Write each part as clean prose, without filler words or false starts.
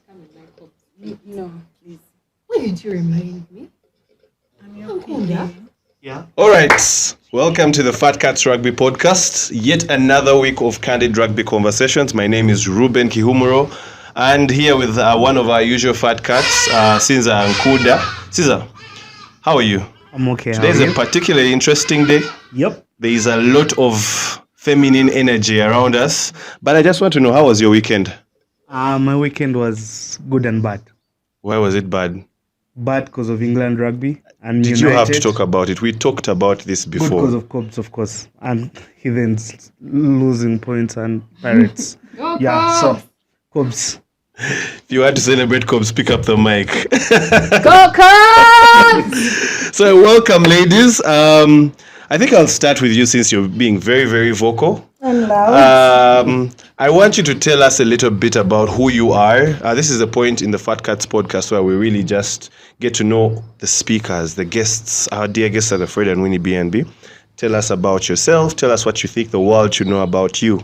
come and like Cobs. No, please. Why did you remind me? I'm your queen. Yeah. All right. Welcome to the Fat Cats Rugby podcast. Yet another week of candid rugby conversations. My name is Ruben Kihumuro, and here with one of our usual Fat Cats, Caesar and Kuda. Caesar, how are you? I'm okay. Today is a particularly interesting day. Yep. There is a lot of feminine energy around us, but I just want to know, how was your weekend? My weekend was good and bad. Why was it bad? Bad because of England rugby and Did United. you have to talk about it? We talked about this before. Good because of Cobs, of course, and Heathens losing points and Pirates. Yeah, so Cobs. If you had to celebrate Cobs, pick up the mic. Go Cobs! So welcome, ladies. I think I'll start with you since you're being very, very vocal. I want you to tell us a little bit about who you are. This is the point in the Fat Cats podcast where we really just get to know the speakers, the guests, our dear guests at the Fred and Winnie B&B. Tell us about yourself. Tell us what you think the world should know about you.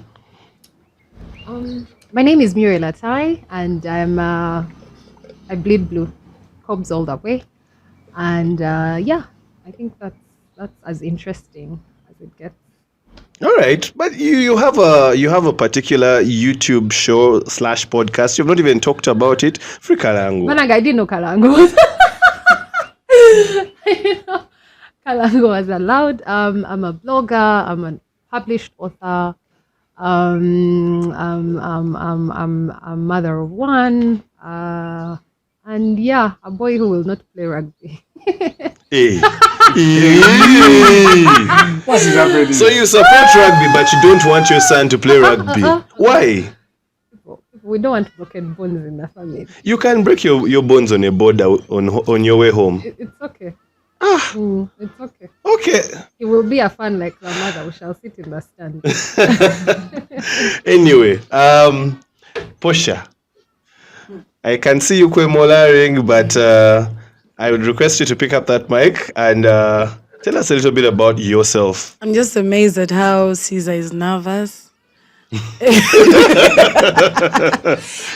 My name is Murriel, and I bleed blue, Cobs all the way, and I think that's as interesting as it gets. All right, but you have a particular YouTube show / podcast. You've not even talked about it. Free Kalangu. Managa, I didn't know Kalangu. Kalangu was allowed. I'm a blogger. I'm a published author. I'm a mother of one. And yeah, a boy who will not play rugby. Hey. What is happening? So you support rugby, but you don't want your son to play rugby. Why? We don't want broken bones in the family. You can break your bones on a border on your way home. It's okay. It's okay. Okay. It will be a fun like my mother. We shall sit in the stand. Anyway, Posha, I can see you kwemolaring, but I would request you to pick up that mic and tell us a little bit about yourself. I'm just amazed at how Caesar is nervous.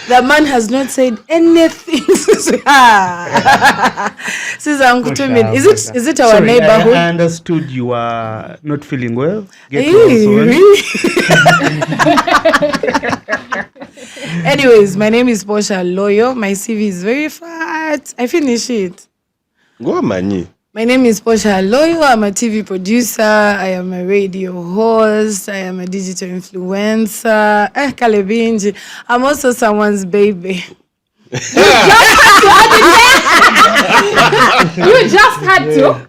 The man has not said anything. Caesar, is it our Sorry, neighborhood? I understood you are not feeling well. Get Hey, well soon. really? Anyways, my name is Posha Loyo. My CV is very fat. I finish it. Go mani. My name is Posha Loyo. I'm a TV producer. I am a radio host. I am a digital influencer. Kalebinji. I'm also someone's baby. You just had to.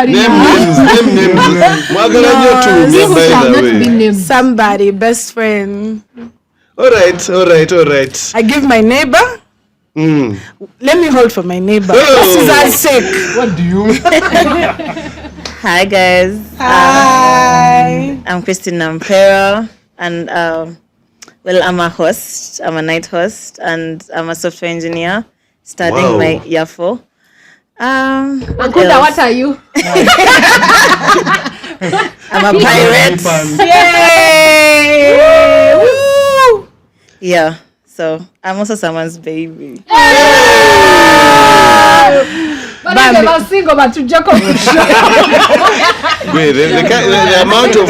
Name names. By the way. Somebody, best friend. All right. I give my neighbor. Let me hold for my neighbor. Caesar's sake. What do you mean? Hi guys. Hi. I'm Christine Murriel, and I'm a host. I'm a night host, and I'm a software engineer studying my year 4. Akuda, what are you? I'm a pirate. Yay! Woo! Yeah. So I'm also someone's baby. But I'm about single, but to Jacob. Wait, the amount of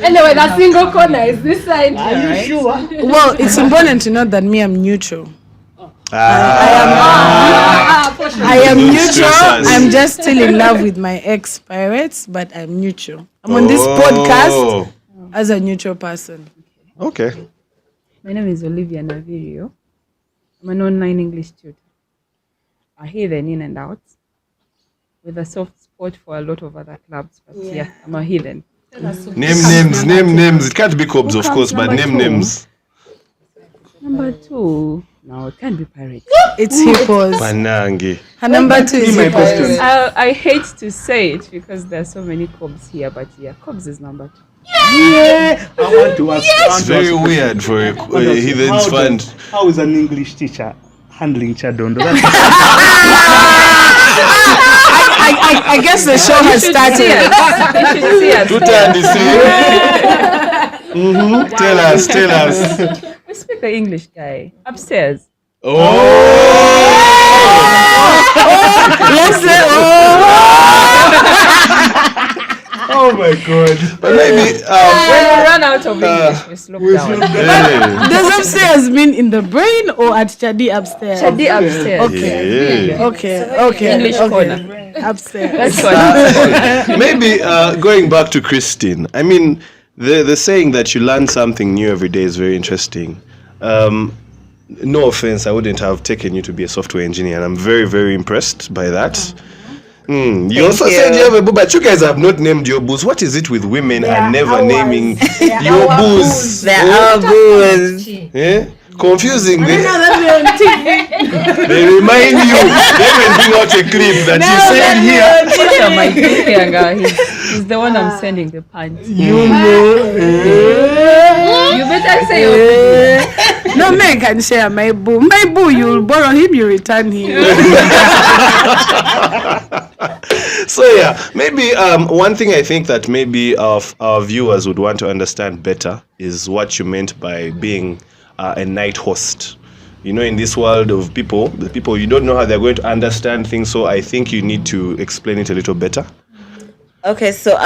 Anyway, the single corner is this side. Are you sure? Well, it's important to note that me, I'm neutral. I am neutral. I'm just still in love with my ex-pirates, but I'm neutral. I'm on this podcast as a neutral person. Okay. My name is Olivia Navirio. I'm an online English tutor. I heathen in and out with a soft spot for a lot of other clubs, but yeah I'm a heathen. Name names. It can't be Cobs, of course, but name names. Number 2. No, it can't be Pirates. It's hippos. Panangi. Her number 2 is hippos. I hate to say it because there are so many Cobs here, but yeah, Cobs is number 2. Yeah. I want to ask. It's very weird for a heathen's fund. How is an English teacher handling Chadondo? I guess the show has started. You should see us. Tell us. We speak the English, guy. Upstairs. Let's say, Oh my god. But maybe When we run out of English, we slow down. does upstairs mean in the brain or at Chadi upstairs? Chadi upstairs. Okay. English corner. Upstairs. That's what. maybe going back to Christine. I mean, the saying that you learn something new every day is very interesting. No offense, I wouldn't have taken you to be a software engineer, and I'm very, very impressed by that. You also said you have a boo, but you guys have not named your boos. What is it with women and never naming your boos? There are boos. Eh? Confusing. They remind you. They even bring out a clip that you said here. Posha might be here, he's the one I'm sending the pants. You know. You better say your No man can share my boo. My boo, you'll borrow him, you return him. So yeah, maybe one thing I think that maybe our viewers would want to understand better is what you meant by being a night host. You know, in this world of people, the people, you don't know how they're going to understand things, so I think you need to explain it a little better. Okay, so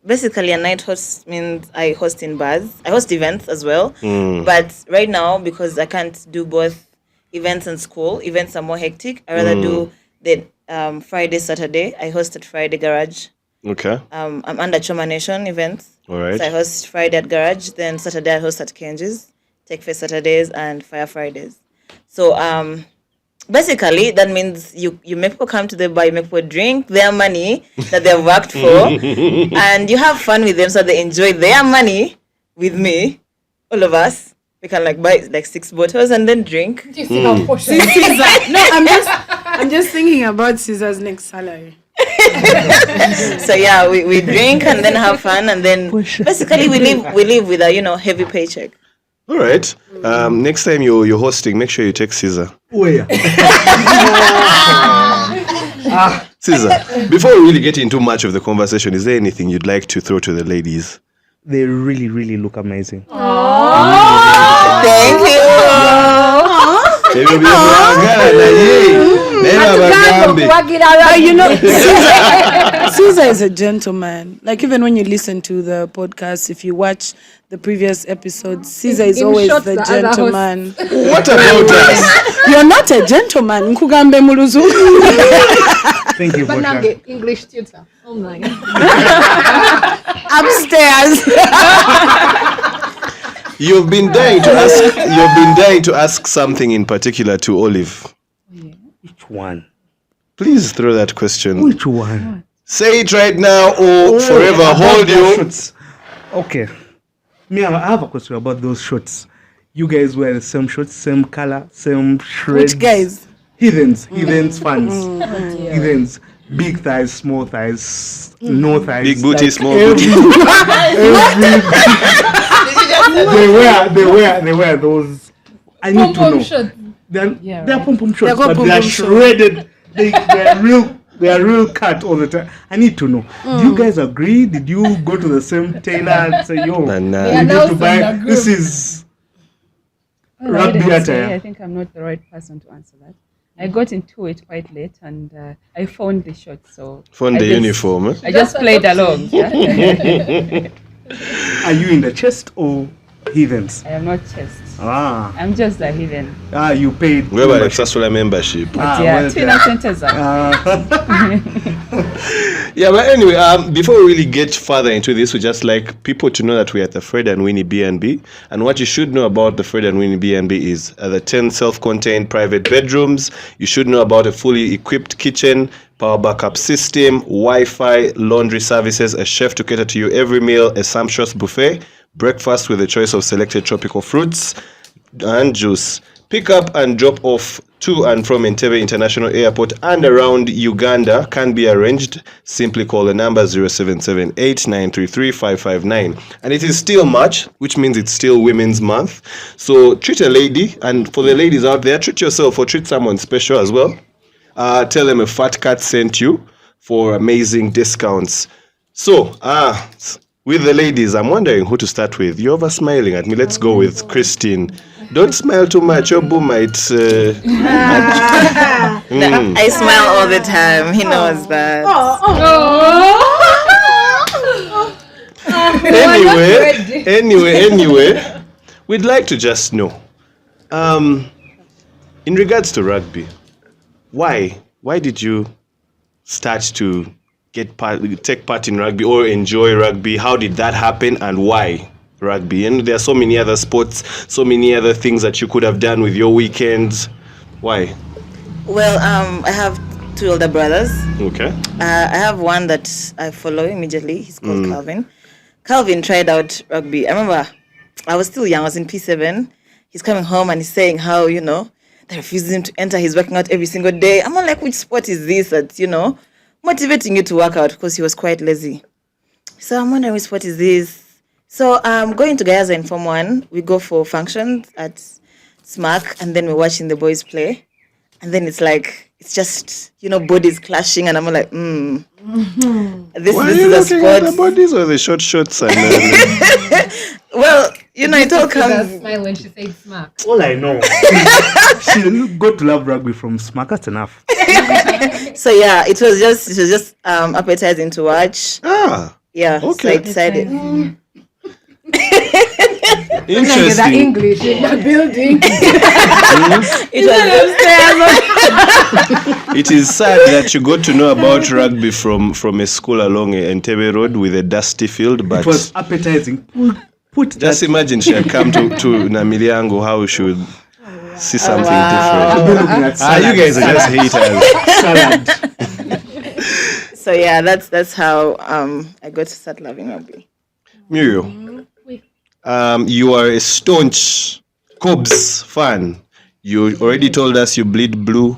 basically a night host means I host in bars. I host events as well. But right now, because I can't do both events and school, events are more hectic. I rather do the Friday, Saturday. I host at Friday Garage. Okay. I'm under Choma Nation events. All right. So I host Friday at Garage, then Saturday I host at Kenji's, Tech Fest Saturdays, and Fire Fridays. So basically that means you make people come to the bar, you make people drink their money that they've worked for, and you have fun with them so they enjoy their money with me, all of us. We can buy 6 bottles and then drink. No, I'm just thinking about Caesar's next salary. So yeah, we drink and then have fun, and then basically we live with a heavy paycheck. All right. Next time you're hosting, make sure you take Caesar. Where? Caesar, before we really get into much of the conversation, is there anything you'd like to throw to the ladies? They really, really look amazing. Thank you. You know, Caesar is a gentleman. Even when you listen to the podcast, if you watch the previous episodes, Caesar is always short, the the other gentleman. What about us? You're not a gentleman. Nkugambe muluzu. Thank you, Posha. Banange, English tutor. Oh my. Upstairs. You've been dying to ask something in particular to Olive. Which one? Please throw that question. Which one? Say it right now or forever hold you. Shorts. Okay. Me, I have a question about those shorts. You guys wear the same shorts, same color, same shreds. Which guys? Heathens fans. Heathens. Big thighs, small thighs, no thighs. Big booty, small booty. They wear those. I need to know. They're pom-pom shorts, but they are shredded. They are real cut all the time. I need to know. Do you guys agree? Did you go to the same tailor and say, yo, Nah. you need to buy, this is rugby attire? I think I'm not the right person to answer that. I got into it quite late, and I found the shot. So Found the uniform. I just played along. Yeah? Are you in the chest or heathens? I am not chest. Ah, I'm just a heathen. you paid. Where about the membership? But yeah, Tina centers are. Yeah, but anyway, before we really get further into this, we just like people to know that we're at the Fred and Winnie B&B. And what you should know about the Fred and Winnie B&B is the 10 self-contained private bedrooms. You should know about a fully equipped kitchen, power backup system, Wi-Fi, laundry services, a chef to cater to you every meal, a sumptuous buffet, breakfast with a choice of selected tropical fruits and juice. Pick up and drop off to and from Entebbe International Airport and around Uganda can be arranged. Simply call the number 0778-933-559. And it is still March, which means it's still Women's Month. So treat a lady, and for the ladies out there, treat yourself or treat someone special as well. Tell them a Fat Cat sent you for amazing discounts. So, with the ladies, I'm wondering who to start with. You're over smiling at me. Let's go with Christine. Don't smile too much. Your boo might. I smile all the time. He knows that. Anyway, we'd like to just know, in regards to rugby, why did you start to take part in rugby or enjoy rugby? How did that happen, and why rugby? And there are so many other sports, so many other things that you could have done with your weekends. Why? Well, I have 2 older brothers. Okay. I have one that I follow immediately. He's called Calvin. Calvin tried out rugby. I remember I was still young. I was in P7. He's coming home and he's saying how, they refused him to enter. He's working out every single day. I'm like, which sport is this that's, motivating you to work out? Because he was quite lazy. So I'm wondering which sport is this? So going to Gayaza in Form 1, we go for functions at SMAC, and then we're watching the boys play. And then it's like, it's just, bodies clashing, and I'm like, this Why is are you a looking sport. at the bodies or the short shorts? And, Well, it all comes. Smile when she said smack. All I know, she got to love rugby from SMAC. That's enough. So yeah, it was just appetizing to watch. Yeah, okay. so excited. Interesting. English in the building. It is sad that you got to know about rugby from a school along Entebbe Road with a dusty field, but It was appetizing. Put just imagine she had come to Namiliango, how she would see something different. You guys are just haters. salad. So yeah, that's how I got to start loving rugby. Muriel, you are a staunch Cobs fan. You already told us you bleed blue.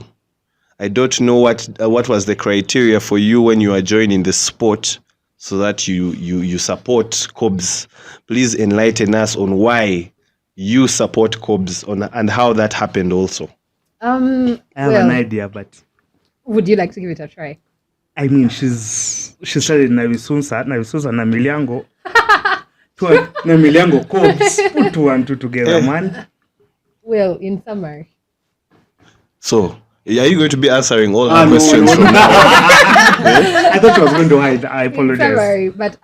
I don't know what was the criteria for you when you are joining the sport so that you support Cobs. Please enlighten us on why you support Cobs and how that happened also. I have an idea, but Would you like to give it a try? I mean, she started Navisunsa Namiliango. Namiliango Cobs. Put 2 and 2 together, man. Well, in summary. So, are you going to be answering all her questions from now? I thought you was going to hide. I In apologize. summary, but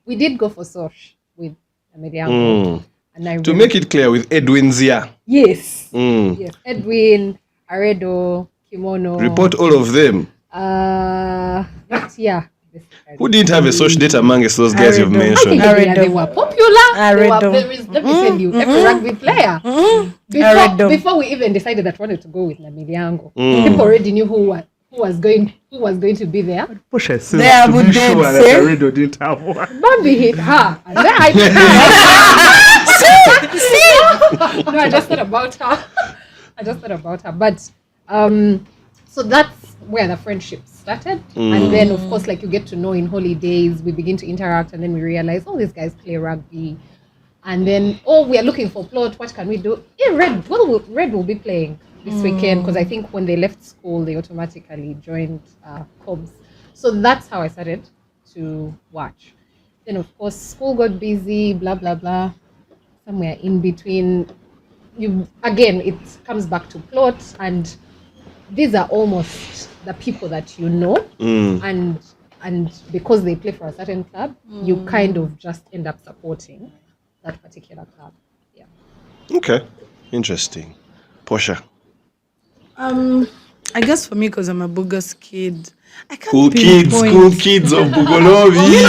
we did go for Sosh with Amediango. And I To make it clear, with Edwin Zia. Yes. Yes. Edwin, Aredo, Kimono. Report all of them. Yeah. Who didn't have a social date amongst those guys you've I think mentioned? they were popular. They were, Aredo. let me tell you, every rugby player. Before we even decided that we wanted to go with Namiliango, people already knew who was going to be there. Posha says There to would be they sure that say? Aredo didn't have one. Bambi hit her. And then I no, I just thought about her. But so that's where the friendship started. And then of course, like, you get to know in holidays, we begin to interact, and then we realize, oh, these guys play rugby. And then, we are looking for plot. What can we do? Yeah, Red will be playing this weekend, because I think when they left school, they automatically joined Cobs. So that's how I started to watch. Then of course, school got busy, blah blah blah. Somewhere in between, it comes back to plot, and these are almost the people that you know, and because they play for a certain club, you kind of just end up supporting that particular club. Yeah. Okay. Interesting. Posha. I guess for me, because I'm a Bugas kid, I can't Cool pinpoint. kids of Bugolobi.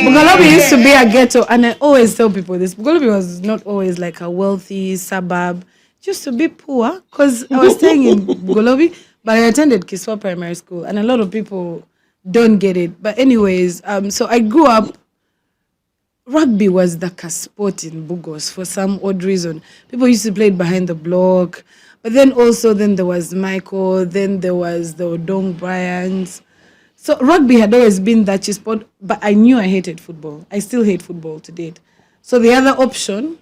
Bugolobi used to be a ghetto, and I always tell people this. Bugolobi was not always like a wealthy suburb. It used to be poor, because I was staying in Bugolobi, but I attended Kiswa Primary School, and a lot of people don't get it. But anyways, so I grew up, rugby was the sport in Bugos for some odd reason. People used to play it behind the block. But then there was Michael, then there was the Odong Bryans. So rugby had always been that sport, but I knew I hated football. I still hate football to date. So the other option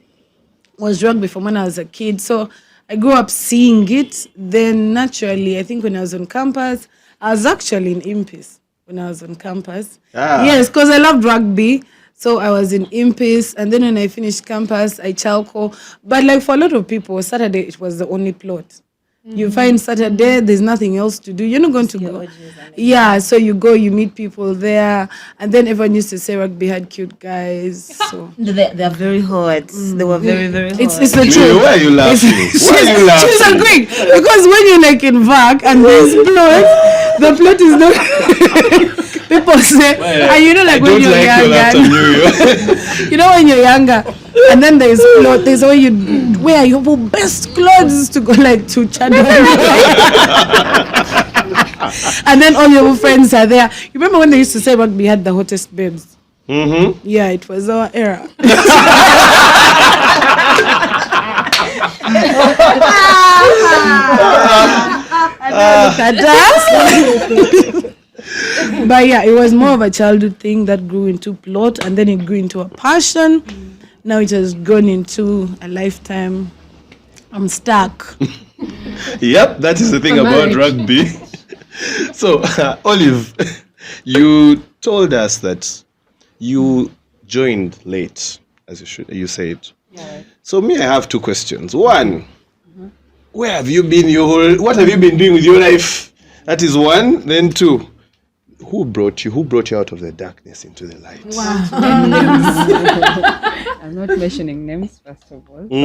was rugby from when I was a kid. So I grew up seeing it. Then naturally, I think when I was on campus, I was actually in Impis when I was on campus. Yes, because I loved rugby. So I was in Impis, and then when I finished campus, I chalco. But like for a lot of people, Saturday it was the only plot. You find Saturday, there's nothing else to do. You're not going to go. Yeah, so you go, you meet people there, and then everyone used to say Rugby had cute guys. So They're very hot. They were very, very hot. it's the Muriel, truth. why are you laughing? Why are you laughing? She's agreeing because when you're like in VAC and there's plot, the plot is not. People say, and you know, like when you're younger, you know, when you're younger, and then there's plot. There's where you wear your best clothes to go like to Chadon. And then all your friends are there. You remember when they used to say Rugby had the hottest babes? Mm-hmm. Yeah, it was our era. Look at us. But yeah, it was more of a childhood thing that grew into plot, and then it grew into a passion. Now it has gone into a lifetime. I'm stuck. Yep, that is the thing about rugby. So, Olive, you told us that you joined late, as you said. Yeah. So, me, I have two questions. One, where have you been what have you been doing with your life? That is one. Then two, who brought you out of the darkness into the light? Wow. I'm not mentioning names, first of all, but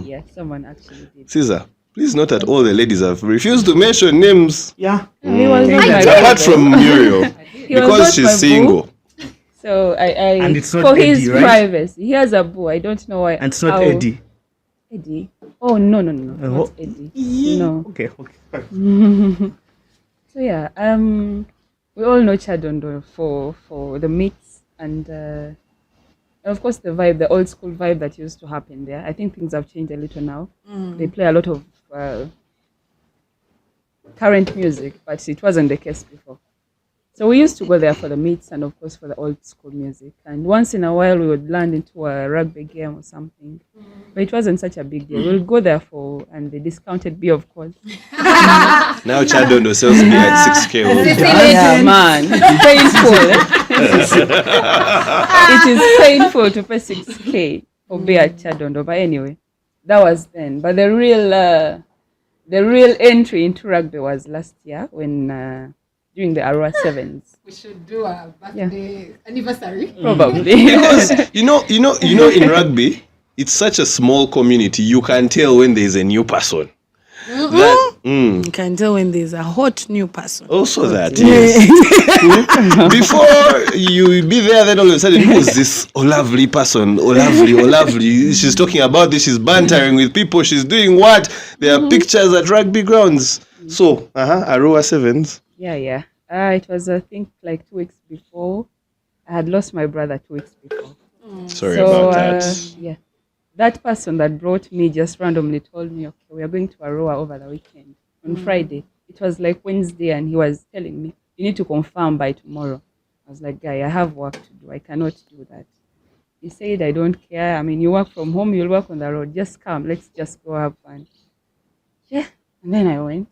yeah, someone actually did. Caesar, please note that all the ladies have refused to mention names. Yeah. He was not my Apart boo. from Muriel, He was because not she's my boo. single. So And it's not for his Eddie, right? privacy, he has a boo. I don't know why. And it's not how- Eddie. Eddie? Oh no, not Eddie. No. Okay. So yeah, we all know Chadondo for the meets and of course the vibe, the old school vibe that used to happen there. I think things have changed a little now. They play a lot of current music, but it wasn't the case before. So we used to go there for the meets and of course for the old school music. And once in a while we would land into a rugby game or something. But it wasn't such a big deal. We'll go there and the discounted beer, of course. Now Chadondo sells beer at 6K. Yeah, man. Painful. It is painful to pay 6K for beer at Chadondo. But anyway, that was then. But the real entry into rugby was last year when during the Arua Sevens. We should do a birthday anniversary. Probably. Because you know, in rugby, it's such a small community. You can tell when there is a new person. You can tell when there's a hot new person. Also that, yes. Before you be there, then all of a sudden, who is this lovely person? Oh, lovely. She's talking about this. She's bantering with people. She's doing what? There are pictures at rugby grounds. So, Arua Sevens. Yeah. It was, I think, like 2 weeks before. I had lost my brother 2 weeks before. Sorry about that. Yeah. That person that brought me just randomly told me, okay, we are going to Aroa over the weekend on Friday. It was like Wednesday, and he was telling me, you need to confirm by tomorrow. I was like, guy, I have work to do. I cannot do that. He said, I don't care. I mean, you work from home, you'll work on the road. Just come. Let's just go have fun. Yeah. And then I went.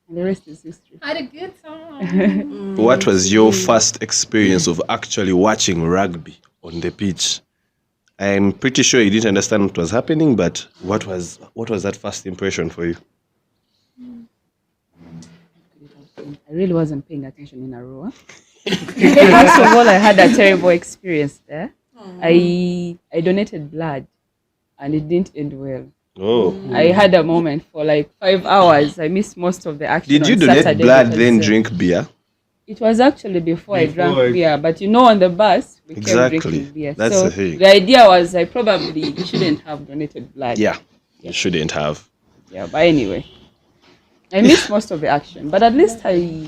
And the rest is history. Had a good time. What was your first experience of actually watching rugby on the pitch? I'm pretty sure you didn't understand what was happening, but what was that first impression for you? I really wasn't paying attention in Aroa. First of all, I had a terrible experience there. I donated blood, and it didn't end well. Oh. I had a moment for like 5 hours. I missed most of the action. Did you on donate Saturday blood because, then drink beer? It was actually before I drank beer, but on the bus we kept drinking beer. That's so the thing. the idea was I probably shouldn't have donated blood. Yeah, you shouldn't have. Yeah, but anyway, I missed most of the action. But at least I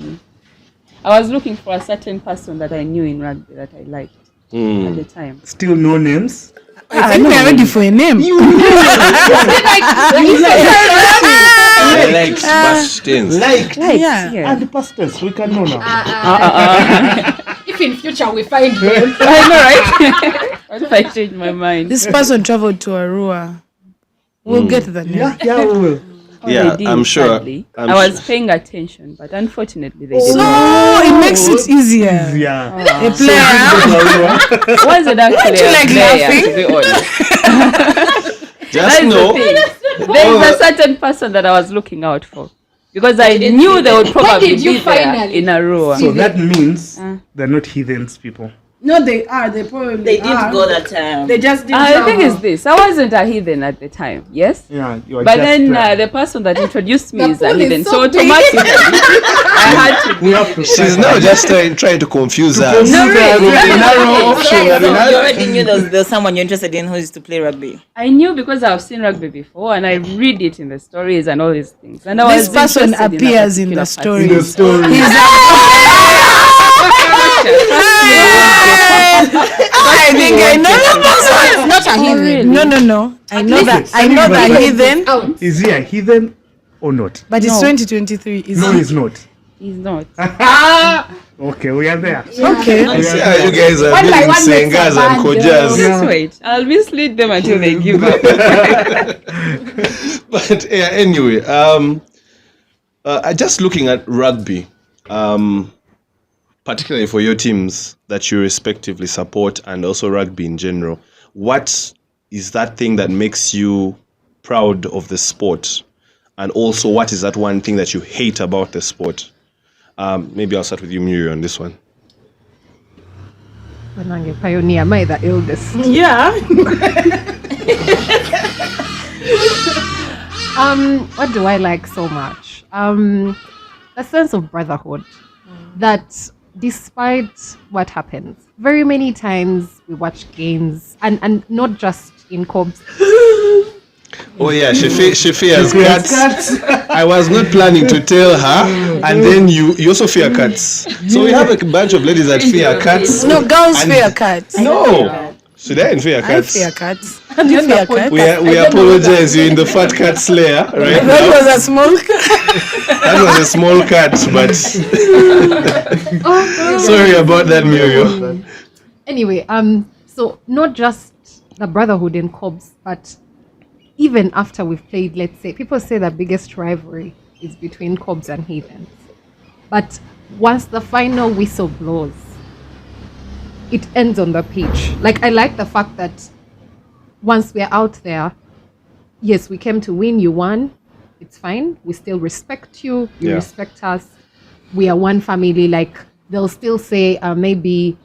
was looking for a certain person that I knew in rugby that I liked at the time. Still no names? I think we're ready for a name. I like Sebastian's. Like. Yeah. And the pastors, we can know now. If in future we find them. I know, right? What if I change my mind? This person traveled to Arua. We'll get the name. Yeah, we will. Yeah, they did, I'm sure. sadly. I'm I was sure. paying attention, but unfortunately they didn't. So it makes it easier. Yeah. A player. Was it actually a like player, laughing? to be honest? Just That is the know. thing. There is a certain person that I was looking out for. Because I knew they would probably did you be there finally in a row. So that means they're not heathens, people. No, they are. They probably They didn't are. go that time. They just didn't. The thing is this, I wasn't a heathen at the time, yes? Yeah, you are But just, then the person that introduced me is a pool is heathen. so So big. automatically, I had to we have to She's now just trying to confuse us. confuse us with the narrow So, option that we you had. already knew there's someone you're interested in who used to play rugby. I knew because I've seen rugby before and I read it in the stories and all these things. And I This was person interested in a appears in the particular story. In the story. I think I know the person. Not a heathen. No. I know least that. it's I know that heathen. heathen. Out. Is he a heathen or not? But it's No. 2023. Is No, it? he's not. He's not. Okay, we are there. Okay. I see how you guys are One by doing one makes sengas a and band, kojas. Just wait. I'll mislead them until they give up. But yeah, anyway, just looking at rugby, particularly for your teams that you respectively support and also rugby in general, what is that thing that makes you proud of the sport? And also, what is that one thing that you hate about the sport? Maybe I'll start with you, Murriel, on this one. Wanange pioneer, am I the eldest? Yeah. What do I like so much? A sense of brotherhood. That despite what happens, very many times we watch games and not just in Cobs. Oh yeah, she fears cats. I was not planning to tell her, and then you also fear cats. So we have a bunch of ladies that fear cats. No, girls And- fear cats. No, should I fear I cats? fear cats. Do you fear cats? We apologize. You're in the Fat Cats Lair right That now. was a small cat. That was a small cat, but sorry about that, Murriel. Anyway, so not just the brotherhood in Cobs, but even after we've played, let's say, people say the biggest rivalry is between Cobs and Heathens. But once the final whistle blows, it ends on the pitch. Like, I like the fact that once we're out there, yes, we came to win, you won, it's fine. We still respect you, you Yeah. respect us. We are one family. Like, they'll still say maybe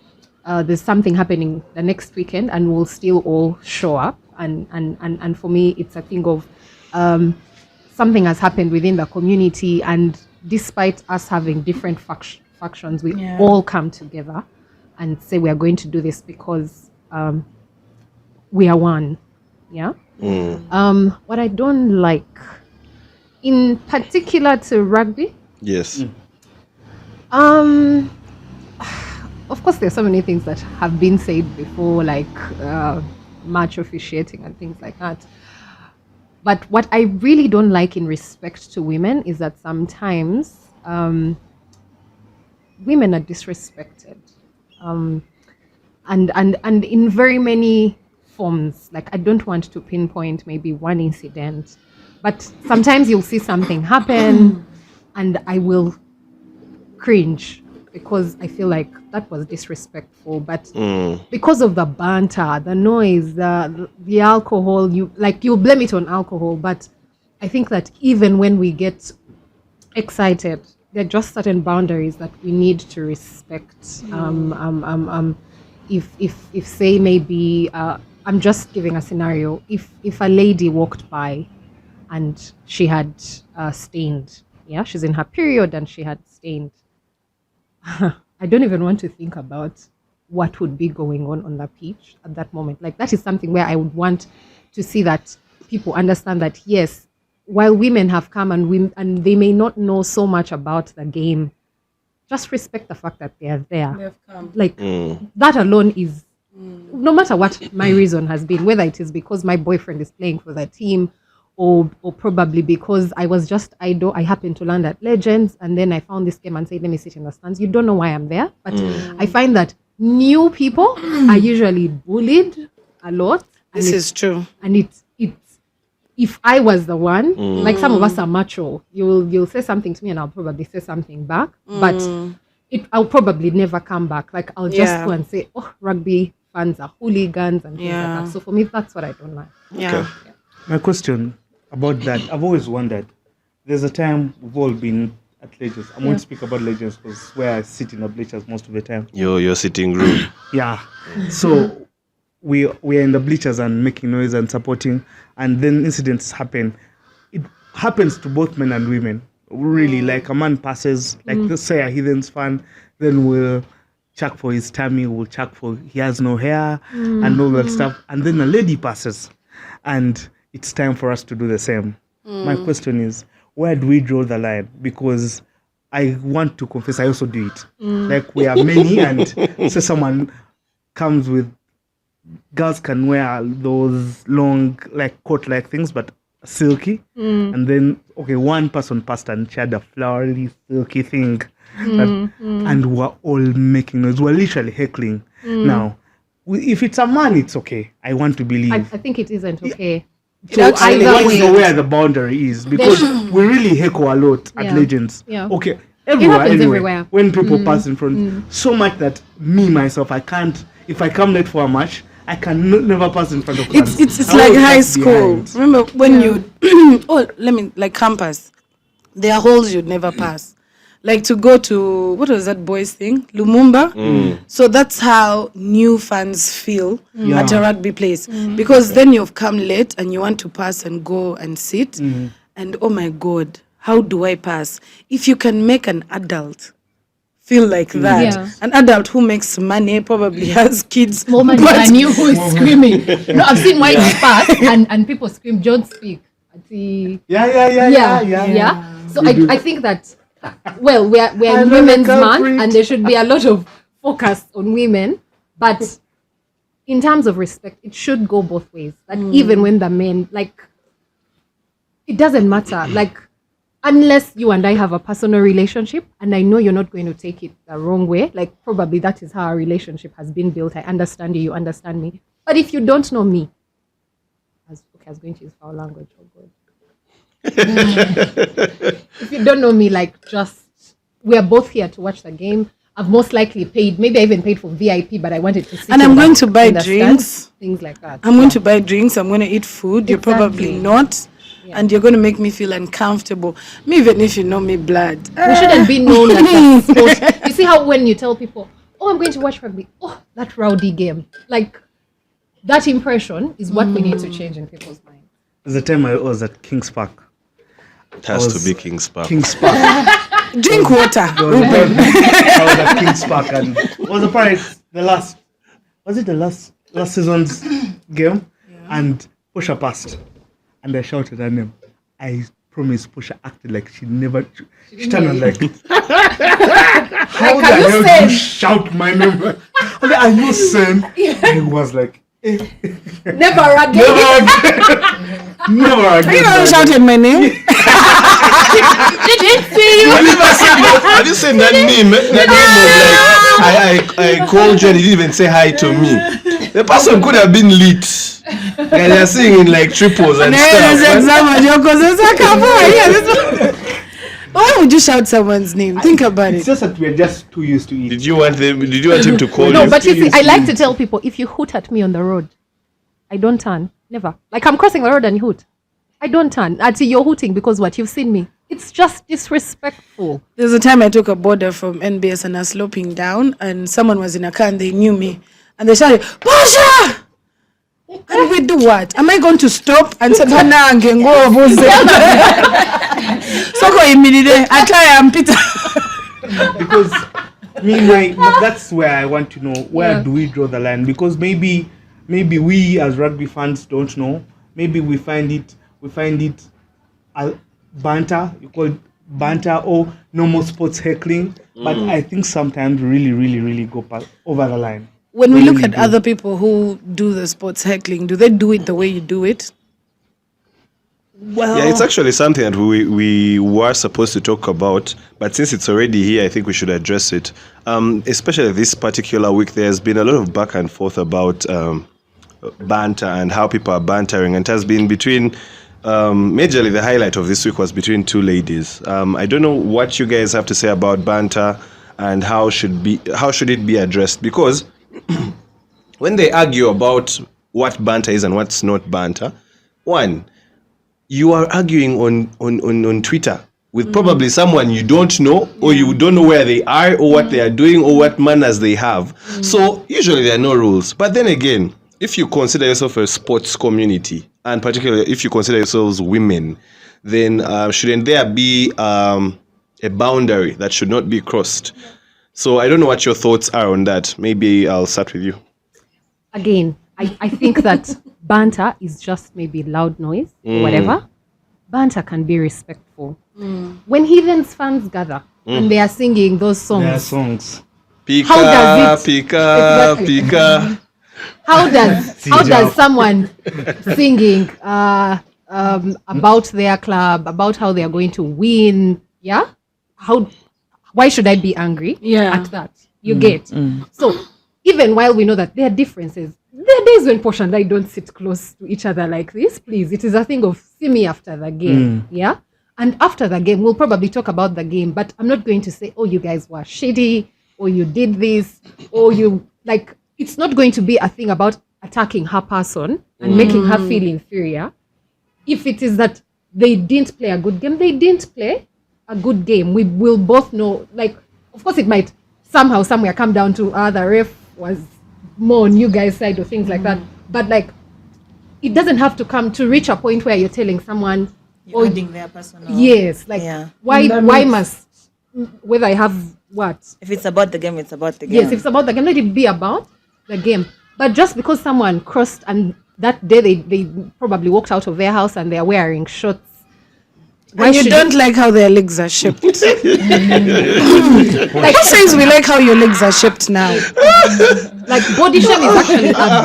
there's something happening the next weekend and we'll still all show up. And for me, it's a thing of something has happened within the community, and despite us having different factions, we all come together and say we are going to do this because we are one. Yeah. What I don't like, in particular to rugby, Yes. of course, there's so many things that have been said before, like match officiating and things like that. But what I really don't like in respect to women is that sometimes women are disrespected, and in very many forms. Like, I don't want to pinpoint maybe one incident, but sometimes you'll see something happen, and I will cringe because I feel like that was disrespectful. But because of the banter, the noise, the alcohol, you'll blame it on alcohol. But I think that even when we get excited, there are just certain boundaries that we need to respect. If say maybe I'm just giving a scenario. If a lady walked by and she had stained, yeah, she's in her period and she had stained. I don't even want to think about what would be going on the pitch at that moment. Like, that is something where I would want to see that people understand that, yes, while women have come and they may not know so much about the game, just respect the fact that they are there. They've come. Like, that alone is, no matter what my reason has been, whether it is because my boyfriend is playing for the team, or probably because I was just idle. I happened to land at Legends, and then I found this game and said, let me sit in the stands. You don't know why I'm there. But I find that new people are usually bullied a lot. This is true. And it if I was the one, like some of us are macho, you'll say something to me and I'll probably say something back, but I'll probably never come back. Like I'll just go and say, oh, rugby fans are hooligans and things like that. So for me, that's what I don't like. Yeah. My question about that, I've always wondered. There's a time we've all been at Legends. I'm going to speak about Legends because where I sit in the bleachers most of the time. Your sitting room. Yeah. So we are in the bleachers and making noise and supporting, and then incidents happen. It happens to both men and women. Really, like a man passes, like let's say a Heathens fan, then we'll check for his tummy, we'll check for he has no hair and all that stuff. And then a lady passes and it's time for us to do the same. My question is, where do we draw the line? Because I want to confess, I also do it. Like we are many and say someone comes with, girls can wear those long like coat-like things, but silky, and then one person passed and she had a flowery silky thing, and we're all making noise. We're literally heckling. Now, if it's a man, it's okay. I want to believe. I think it isn't okay. So I want to know where the boundary is, because we really heckle a lot at Legends. Yeah. Okay, It happens everywhere. when people pass in front, so much that me myself, I can't. If I come late for a match, I can never pass in front of fans. It's like high school. Remember when you like campus, there are holes you'd never pass. Like to go to, what was that boys thing? Lumumba. So that's how new fans feel at a rugby place. Because then you've come late and you want to pass and go and sit. And oh my God, how do I pass? If you can make an adult feel like that, an adult who makes money, probably has kids. More money than you who is screaming. No, I've seen white pass and people scream, don't speak. Yeah. So I think that, well, we're in women's month and there should be a lot of focus on women, but in terms of respect, it should go both ways. Like even when the men, like, it doesn't matter. Like, unless you and I have a personal relationship and I know you're not going to take it the wrong way, like probably that is how our relationship has been built. I understand you, you understand me. But if you don't know me, I was going to use foul language, oh God. If you don't know me, like just, we are both here to watch the game. I've most likely paid, maybe I even paid for VIP, but I wanted to sit. And I'm going to buy drinks. Things like that. I'm going to buy drinks. I'm going to eat food. You're probably not. And you're going to make me feel uncomfortable. Me, even if you know me blood. We shouldn't be known as a sport. You see how when you tell people, oh, I'm going to watch rugby. Oh, that rowdy game. Like, that impression is what we need to change in people's minds. There's a time I was at King's Park. It has to be King's Park. King's Park. Drink water. I was at King's Park and was surprised the last season's game, and Posha passed. And I shouted her name. I promise Posha acted like she turned on like, how the hell do you shout my name? Okay, are you sane? And it was like, Never again. Never again. You never shouted my name. Didn't see you. Have you seen that name? That name was like, I called you and he didn't even say hi to me. The person could have been lit. And they're singing like triples and stuff. Why would you shout someone's name? Think about It's it. just that we're just too used to it. Did you want him to call No, you? but you see, I like to tell people, if you hoot at me on the road, I don't turn. Never. Like I'm crossing the road and you hoot. I don't turn. I'd say you're hooting because what? You've seen me. It's just disrespectful. There's a time I took a border from NBS and I was sloping down and someone was in a car and they knew me. And they shouted, Posha! And we do what? Am I going to stop and say, Hana and go over So go immediately. I try and Peter. Because that's where I want to know, where do we draw the line? Because maybe we as rugby fans don't know. Maybe we find it banter, you call it banter or normal sports heckling. But I think sometimes really, really, really go over the line. When we look at other people who do the sports heckling, do they do it the way you do it? Well, Yeah, it's actually something that we were supposed to talk about, but since it's already here, I think we should address it. Especially this particular week, there's been a lot of back and forth about banter and how people are bantering, and it has been between majorly the highlight of this week was between two ladies. I don't know what you guys have to say about banter and how should it be addressed, because when they argue about what banter is and what's not banter, one, you are arguing on Twitter with probably someone you don't know, or you don't know where they are or what they are doing or what manners they have. So usually there are no rules. But then again, if you consider yourself a sports community, and particularly if you consider yourselves women, then shouldn't there be a boundary that should not be crossed? So I don't know what your thoughts are on that. Maybe I'll start with you. Again, I think that banter is just maybe loud noise or whatever. Banter can be respectful. When Heathens fans gather and they are singing those songs. Their songs. Pika, How does it- pika, Exactly. pika. How does someone singing about their club, about how they are going to win, why should I be angry at that? You get? So even while we know that there are differences, there are days when Posha and I don't sit close to each other like this. Please, it is a thing of see me after the game. Yeah. And after the game, we'll probably talk about the game, but I'm not going to say, oh, you guys were shitty, or you did this, or you like. It's not going to be a thing about attacking her person and making her feel inferior. If it is that they didn't play a good game, they didn't play a good game. We will both know, like, of course it might somehow, somewhere come down to the ref was more on you guys' side or things like that. But like, it doesn't have to come to reach a point where you're telling someone, You're adding their personal. yes, like, why must, whether I have what? If it's about the game, it's about the game. Yes, if it's about the game, let it be about the game. But just because someone crossed and that day they probably walked out of their house and they're wearing shorts. And you don't like how their legs are shaped. Like, who says we like how your legs are shaped now? Like body shape is actually a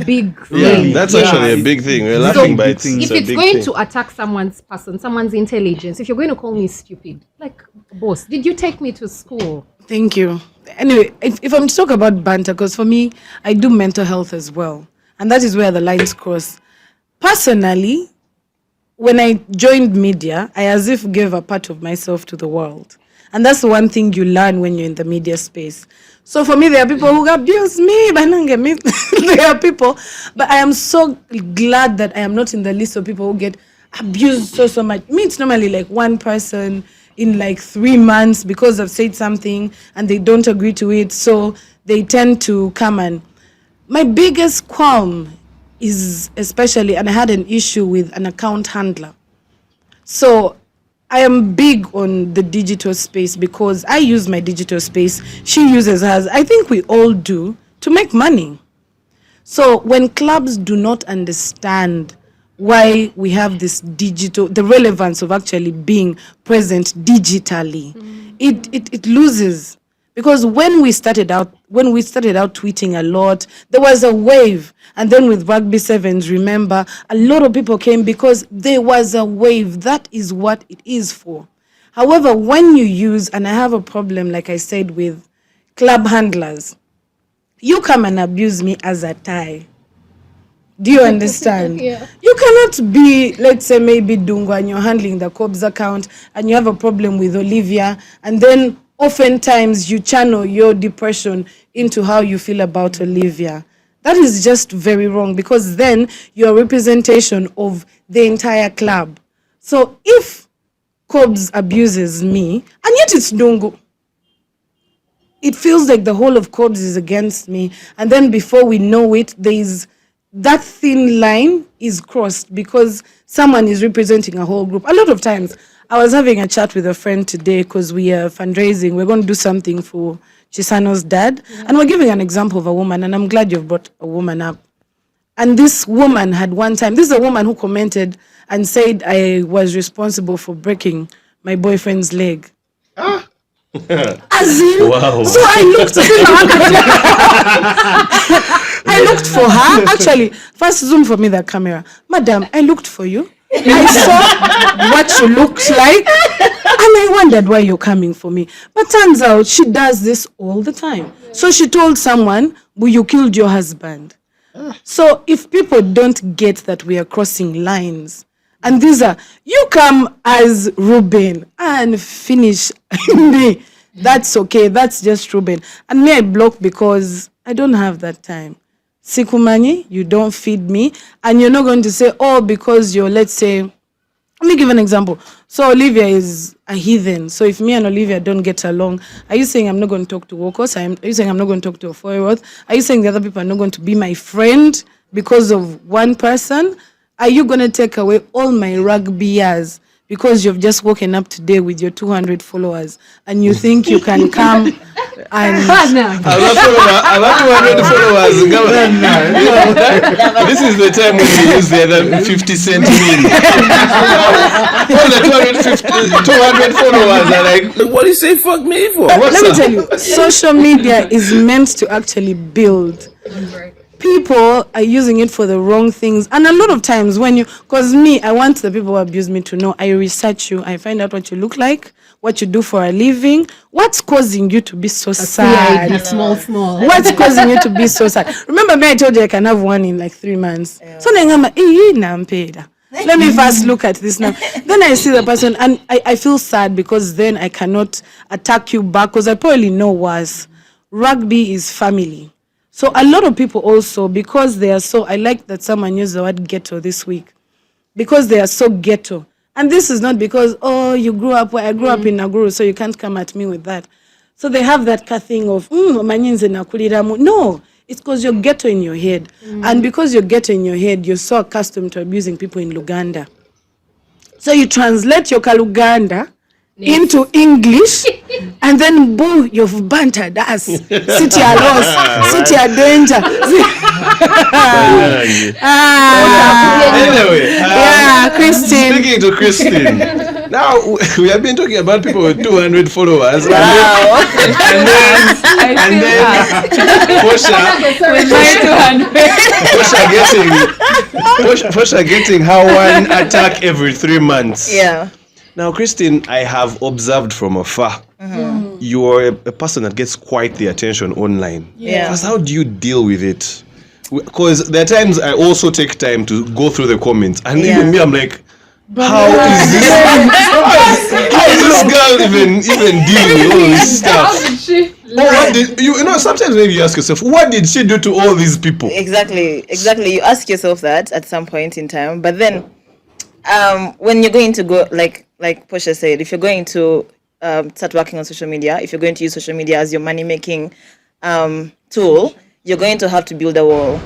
big thing. That's actually a big thing. We're laughing, but it's if a it's big going thing. to attack someone's person, someone's intelligence, if you're going to call me stupid, like, boss, did you take me to school? Thank you. Anyway, if I'm to talk about banter, because for me, I do mental health as well. And that is where the lines cross. Personally, when I joined media, I as if gave a part of myself to the world. And that's the one thing you learn when you're in the media space. So for me, there are people who abuse me, there are people. But I am so glad that I am not in the list of people who get abused so much. Me, it's normally like one person in like 3 months because I've said something and they don't agree to it. So they tend to come and... My biggest qualm is especially, and I had an issue with an account handler. So I am big on the digital space because I use my digital space. She uses hers. I think we all do to make money. So when clubs do not understand why we have this digital, the relevance of actually being present digitally, it loses. Because when we started out tweeting a lot, there was a wave. And then with Rugby Sevens, remember, a lot of people came because there was a wave. That is what it is for. However, when you use, and I have a problem, like I said, with club handlers, you come and abuse me as a tie. Do you understand? Yeah. You cannot be, let's say, maybe Dungo, and you're handling the Cobbs account, and you have a problem with Olivia, and then oftentimes you channel your depression into how you feel about Olivia. That is just very wrong, because then you're a representation of the entire club. So if Cobbs abuses me, and yet it's Dungo, it feels like the whole of Cobbs is against me. And then before we know it, there's that thin line is crossed because someone is representing a whole group. A lot of times, I was having a chat with a friend today because we are fundraising. We're going to do something for Chisano's dad. And we're giving an example of a woman, and I'm glad you've brought a woman up. And this woman had one time, this is a woman who commented and said I was responsible for breaking my boyfriend's leg. As in, Wow. so I looked for her. Actually, first zoom for me the camera. Madam, I looked for you. I saw what you looked like. And I wondered why you're coming for me. But turns out she does this all the time. So she told someone, well, you killed your husband. So if people don't get that we are crossing lines, And these are, you come as Ruben and finish me. That's okay. That's just Ruben. And me, I block because I don't have that time. Sikumani, you don't feed me. And you're not going to say, oh, because you're, let's say, let me give an example. So Olivia is a heathen. So if me and Olivia don't get along, are you saying I'm not going to talk to Wokos? Are you saying I'm not going to talk to a 4-year-old? Are you saying the other people are not going to be my friend because of one person? Are you going to take away all my rugby years because you've just woken up today with your 200 followers and you think you can come and... I love 200 followers. This is the time when we use the other 50 cent meme. All the 200 followers are like, what do you say fuck me for? Let me tell you, social media is meant to actually build. People are using it for the wrong things. And a lot of times when you, because me, I want the people who abuse me to know, I research you, I find out what you look like, what you do for a living, what's causing you to be so sad. Small. What's causing you to be so sad? Remember me, I told you I can have one in like 3 months. Yeah. So then I'm like, let me first look at this now. Then I see the person and I feel sad because then I cannot attack you back because I probably know worse. Rugby is family. So a lot of people also, because they are so, I like that someone used the word ghetto this week, because they are so ghetto. And this is not because, oh, you grew up where I grew up in Naguru, so you can't come at me with that. So they have that thing of, no, it's because you're ghetto in your head. And because you're ghetto in your head, you're so accustomed to abusing people in Luganda. So you translate your Kaluganda into English, and then boo, you've bantered us. City are lost, city are danger. Anyway, Christine. Speaking to Christine, now we have been talking about people with 200 followers, and then Posha getting her one attack every 3 months. Yeah. Now, Christine, I have observed from afar. You are a person that gets quite the attention online. Yeah. First, how do you deal with it? Because there are times I also take time to go through the comments, and even me, I'm like, how is this girl even dealing with all this stuff? How did she? What did you know? Sometimes maybe you ask yourself, what did she do to all these people? Exactly. You ask yourself that at some point in time, but then when you're going to go, like Posha said, if you're going to start working on social media, if you're going to use social media as your money-making tool, you're going to have to build a wall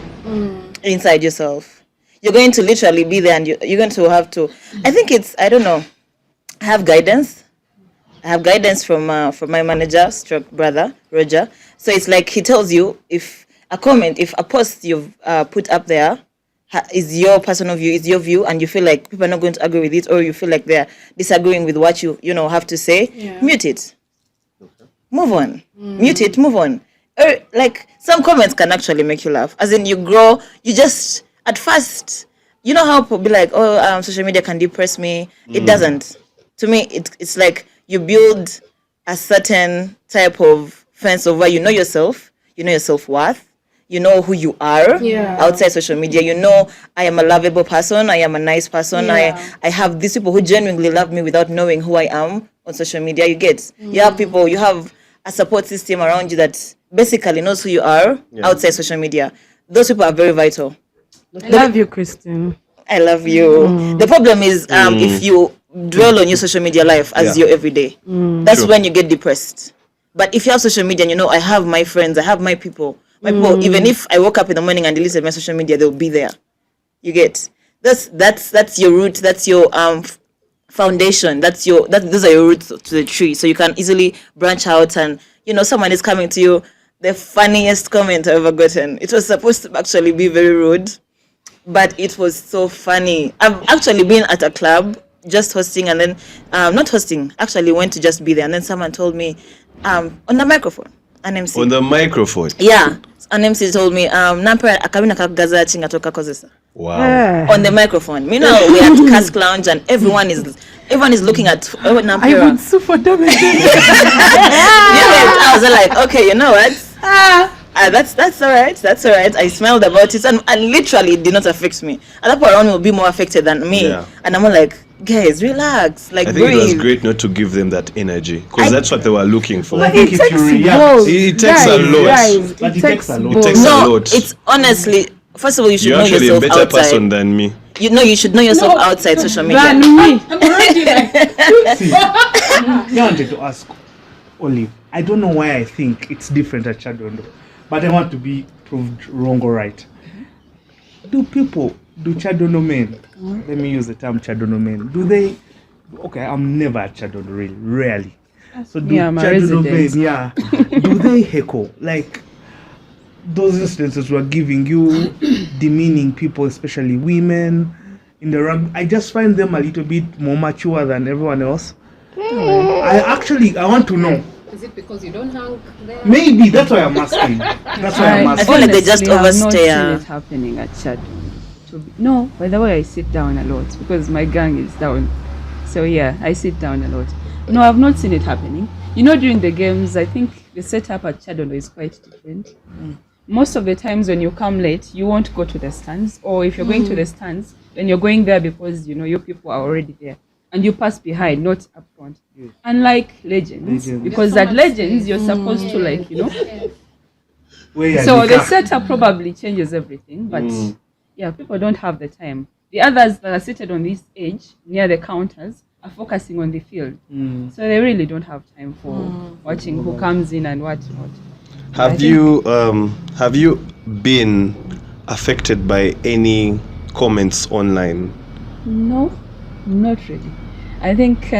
inside yourself. You're going to literally be there, and you're going to have to, I think it's, I don't know, I have guidance from my manager, stroke brother, Roger. So it's like he tells you if a post you've put up there is your personal view, is your view, and you feel like people are not going to agree with it, or you feel like they're disagreeing with what you have to say, mute it. Okay. Move on. Mute it, move on. Or, like, some comments can actually make you laugh. As in, you grow, you just, at first, you know how people be like, oh, social media can depress me. It doesn't. To me, it's like you build a certain type of fence over, you know your self-worth. You know who you are outside social media. You know, I am a lovable person. I am a nice person. Yeah. I have these people who genuinely love me without knowing who I am on social media. You get, you have a support system around you that basically knows who you are outside social media. Those people are very vital. I love you, Christine. I love you. The problem is if you dwell on your social media life as your everyday, that's when you get depressed. But if you have social media and you know, I have my friends, I have my people, even if I woke up in the morning and deleted my social media, they'll be there. You get, that's your root, that's your foundation, those are your roots to the tree. So you can easily branch out, and someone is coming to you. The funniest comment I've ever gotten. It was supposed to actually be very rude, but it was so funny. I've actually been at a club just hosting, and then not hosting, actually went to just be there, and then someone told me on the microphone, an MC. On the microphone? Yeah. An MC told me, Nampera akabina kagaza chinga toka kozesa. Wow. On the microphone. We're at Cask Lounge, and everyone is looking at Nampera. I would sue for damage. I was like, okay, you know what? I That's all right. That's all right. I smiled about it, and literally it did not affect me. And that point around will be more affected than me. Yeah. And I'm like, guys, relax. Like, I think it was breathe. great not to give them that energy because that's what they were looking for. I think if you react, It takes a lot. Guys, But it takes a lot. It takes a No, lot. it's honestly. First of all, you should You're know actually a yourself better outside. person than me. You should know yourself outside social media. than me. See, I wanted to ask Olive. I don't know why I think it's different at Chadondo, but I want to be proved wrong or right. Do Chadondo men, let me use the term Chadondo men, do they, okay, I'm never at Chadondo, really, rarely. So do Yeah, my Chadondo residence. men, do they heckle? Like, those instances were giving you demeaning people, especially women in the rugby. I just find them a little bit more mature than everyone else. I want to know. Is it because you don't hang there? Maybe that's why I'm asking. That's why I'm I asking. feel like they just honestly have not overstay, seen it happening at Chad. No, by the way, I sit down a lot because my gang is down. So yeah, I sit down a lot. No, I've not seen it happening. You know, during the games, I think the setup at Chadondo is quite different. Most of the times when you come late, you won't go to the stands, or if you're going to the stands, then you're going there because you know your people are already there, and you pass behind, not up front. Unlike Legends, because at Legends you're supposed to like so the setup probably changes everything, but yeah, people don't have the time. The others that are seated on this edge near the counters are focusing on the field, so they really don't have time for watching who comes in and what not. Have you been affected by any comments online? No, not really. I think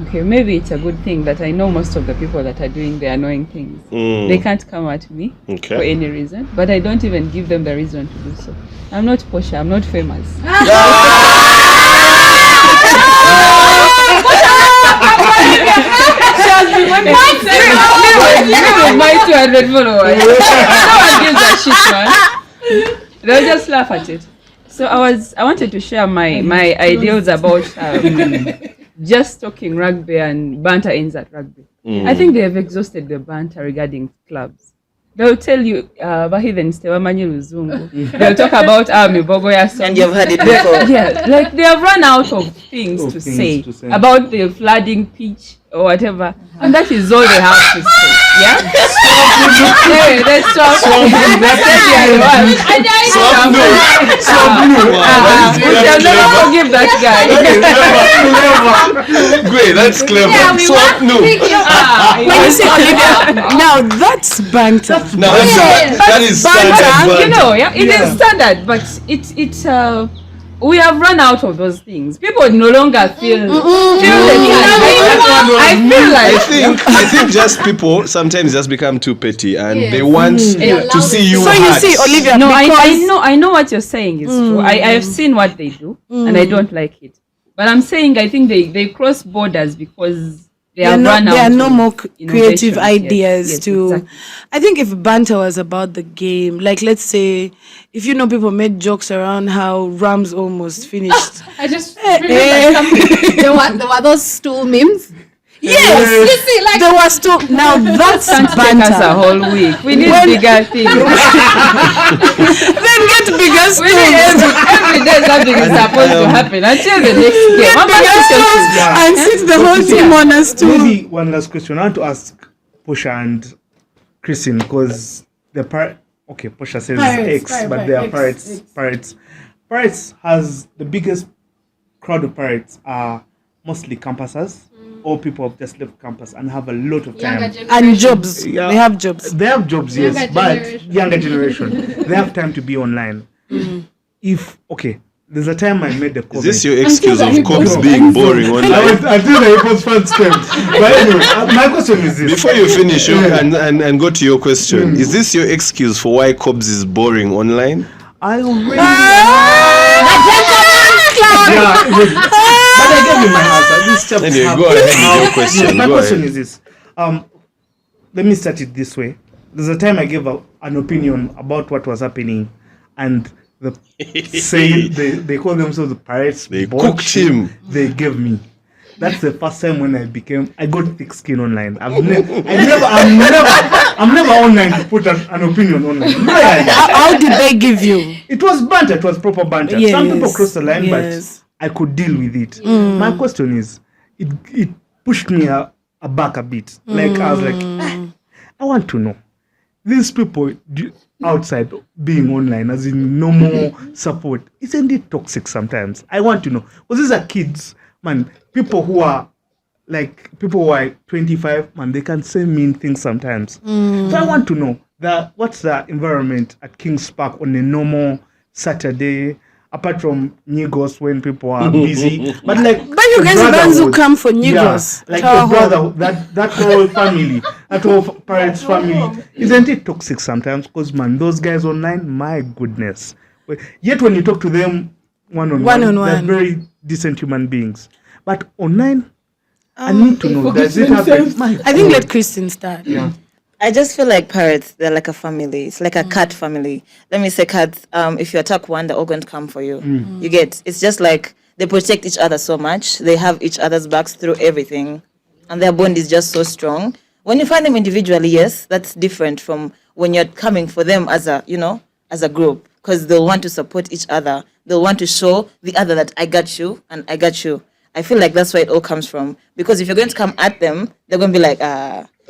okay, maybe it's a good thing that I know most of the people that are doing the annoying things. They can't come at me for any reason, but I don't even give them the reason to do so. I'm not Posha, I'm not famous. My 200 followers. No one gives a shit, man. They'll just laugh at it. So I wanted to share my ideals about just talking rugby and banter ends at rugby. I think they have exhausted the banter regarding clubs. They'll tell you, they'll talk about Mibogoya. And you've heard it before. Yeah, like they have run out of things to say about the flooding pitch or whatever, and that is all they have to say. Yeah. I'll never forgive that guy. Great, that's clever. Swap no. Now that's banter. No, that is standard. You know, yeah, it is standard, but it's we have run out of those things. People no longer feel the I think just people sometimes just become too petty and they want to see you So you hurt. see, Olivia, No, because I know what you're saying is true. I have seen what they do and I don't like it. But I'm saying I think they cross borders because there are no more creative ideas Yes, to exactly. I think if banter was about the game, like let's say if people made jokes around how Rams almost finished. I just remember something. There were those stool memes. Yes, You see, like there was still now that's Can't take us a banter. whole week. We need bigger things. Then get bigger We need stools. every day something is supposed to happen until the next game. Get bigger stools and sit the whole team on a stool. Maybe one last question. I want to ask Posha and Christine because the Posha says Pirates, X, but they are pirates. Pirates has the biggest crowd of pirates are mostly campusers. All people have just left campus and have a lot of time. And jobs. Yeah. They have jobs. They have jobs, yes, Younger but generation. younger generation, they have time to be online. There's a time I made the comment. Is this your excuse of cops being boring online? Until the Apple fans came. But anyway, my question is this. Before you finish and go to your question, is this your excuse for why cops is boring online? I already. But I gave you my answer. This chapter. Anyway, go ahead with your question. My Go question ahead. is this. Let me start it this way. There's a time I gave an opinion about what was happening, and they call themselves the pirates. They bought cooked shit him. They gave me. That's the first time when I got thick skin online. I'm never online to put an opinion online. How did they give you? It was banter. It was proper banter. Yes. Some people crossed the line, Yes. but I could deal with it. My question is, it pushed me back a bit. Like I was like, I want to know these people outside being online, as in no more support. Isn't it toxic sometimes? I want to know. Because these are kids, man. People who are 25, man, they can say mean things sometimes. So I want to know what's the environment at King's Park on a normal Saturday, apart from Nigos when people are busy. But you guys are the ones who come for Nigos. Yeah, like the brother, that whole family, that whole parents' family. Isn't it toxic sometimes? Because man, those guys online, my goodness. Yet when you talk to them one-on-one, they're very decent human beings. But online, I need to know, does it happen? I think let Christine start. Yeah. I just feel like parrots, they're like a family. It's like a cat family. Let me say cats, if you attack one, they're all going to come for you. You get, it's just like they protect each other so much. They have each other's backs through everything. And their bond is just so strong. When you find them individually, yes, that's different from when you're coming for them as a group. Because they'll want to support each other. They'll want to show the other that I got you and I got you. I feel like that's where it all comes from. Because if you're going to come at them, they're going to be like,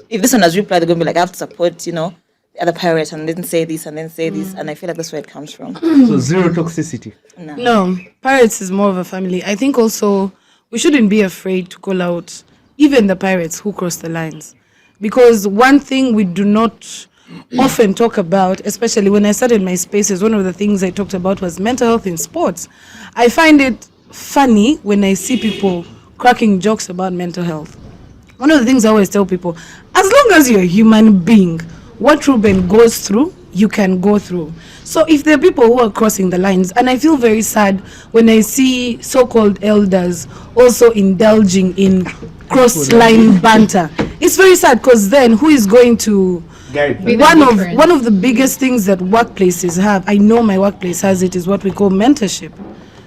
if this one has replied, they're going to be like, I have to support, the other pirate and then say this and then say this. And I feel like that's where it comes from. So zero toxicity. No, pirates is more of a family. I think also we shouldn't be afraid to call out even the pirates who cross the lines. Because one thing we do not often talk about, especially when I started my spaces, one of the things I talked about was mental health in sports. I find it funny when I see people cracking jokes about mental health. One of the things I always tell people, as long as you're a human being, what Ruben goes through, you can go through. So if there are people who are crossing the lines, and I feel very sad when I see so-called elders also indulging in cross-line banter. It's very sad because then who is going to... One of the biggest things that workplaces have, I know my workplace has it, is what we call mentorship.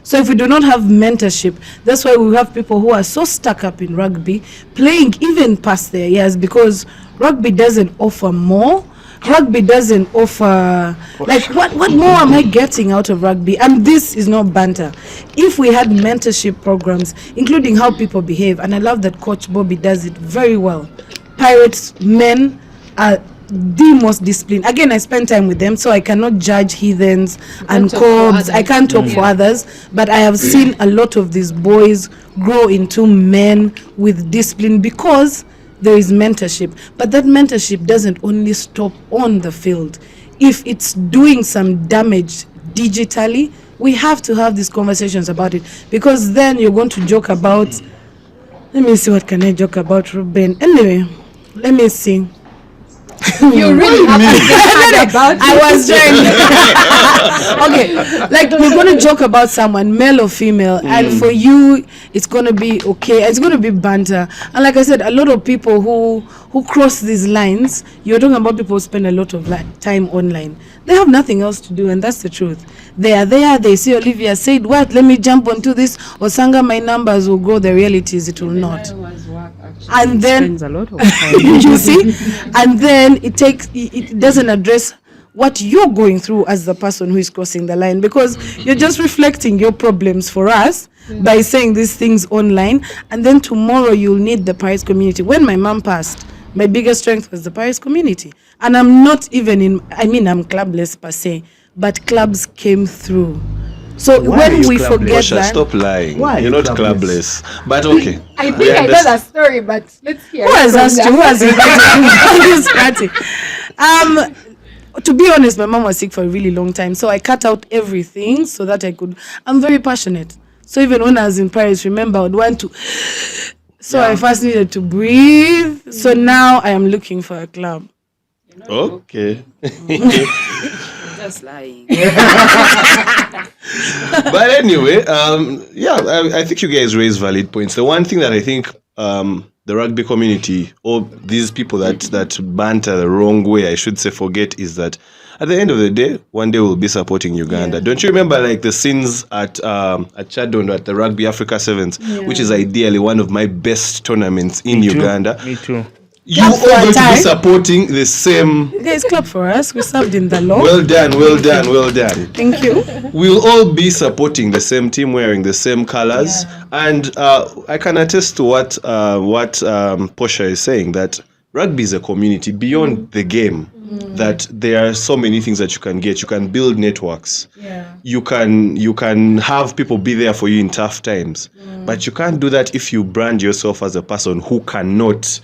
So if we do not have mentorship, that's why we have people who are so stuck up in rugby, playing even past their years, because rugby doesn't offer more. Rugby doesn't offer, like, what more am I getting out of rugby? And this is not banter. If we had mentorship programs, including how people behave, and I love that Coach Bobby does it very well. Pirates, men are the most disciplined. Again, I spend time with them, so I cannot judge heathens and cobs. I can't talk for others, but I have seen a lot of these boys grow into men with discipline because there is mentorship. But that mentorship doesn't only stop on the field. If it's doing some damage digitally, we have to have these conversations about it, because then you're going to joke about, let me see, what can I joke about, Ruben? Anyway, let me see. You really have to think about it. I was trying. Okay, like we're going to joke about someone, male or female, and for you, it's going to be okay. It's going to be banter. And like I said, a lot of people who cross these lines, you're talking about people who spend a lot of time online. They have nothing else to do, and that's the truth. They are there, they see Olivia said, what, let me jump onto this, or Sanga, my numbers will grow. The reality is it will not. And then, spends a lot of time. you see, and then it doesn't address what you're going through as the person who is crossing the line, because you're just reflecting your problems for us by saying these things online, and then tomorrow you'll need the Paris community. When my mom passed, my biggest strength was the Paris community, and I'm not even I'm clubless per se, but clubs came through. So when we forget Posha, that, stop lying. Why You're not clubless? clubless. But okay. I think I know that story, but let's hear who has it from asked you? Who has invited you on this party? To be honest, my mom was sick for a really long time, so I cut out everything so that I could. I'm very passionate. So even when I was in Paris, remember, I would want to. So I first needed to breathe. So now I am looking for a club. Okay. Just lying. But anyway, I think you guys raise valid points. The one thing that I think the rugby community, or these people that banter the wrong way, I should say, forget, is that at the end of the day, one day we'll be supporting Uganda. Don't you remember like the scenes at Chadondo at the Rugby Africa Sevens, which is ideally one of my best tournaments in Uganda. Me too. You all going to be supporting the same. Guys, clap for us. We served in the law. Well done. Thank you. We'll all be supporting the same team, wearing the same colors, and I can attest to what Posha is saying, that rugby is a community beyond the game. That there are so many things that you can get. You can build networks. You can have people be there for you in tough times, but you can't do that if you brand yourself as a person who cannot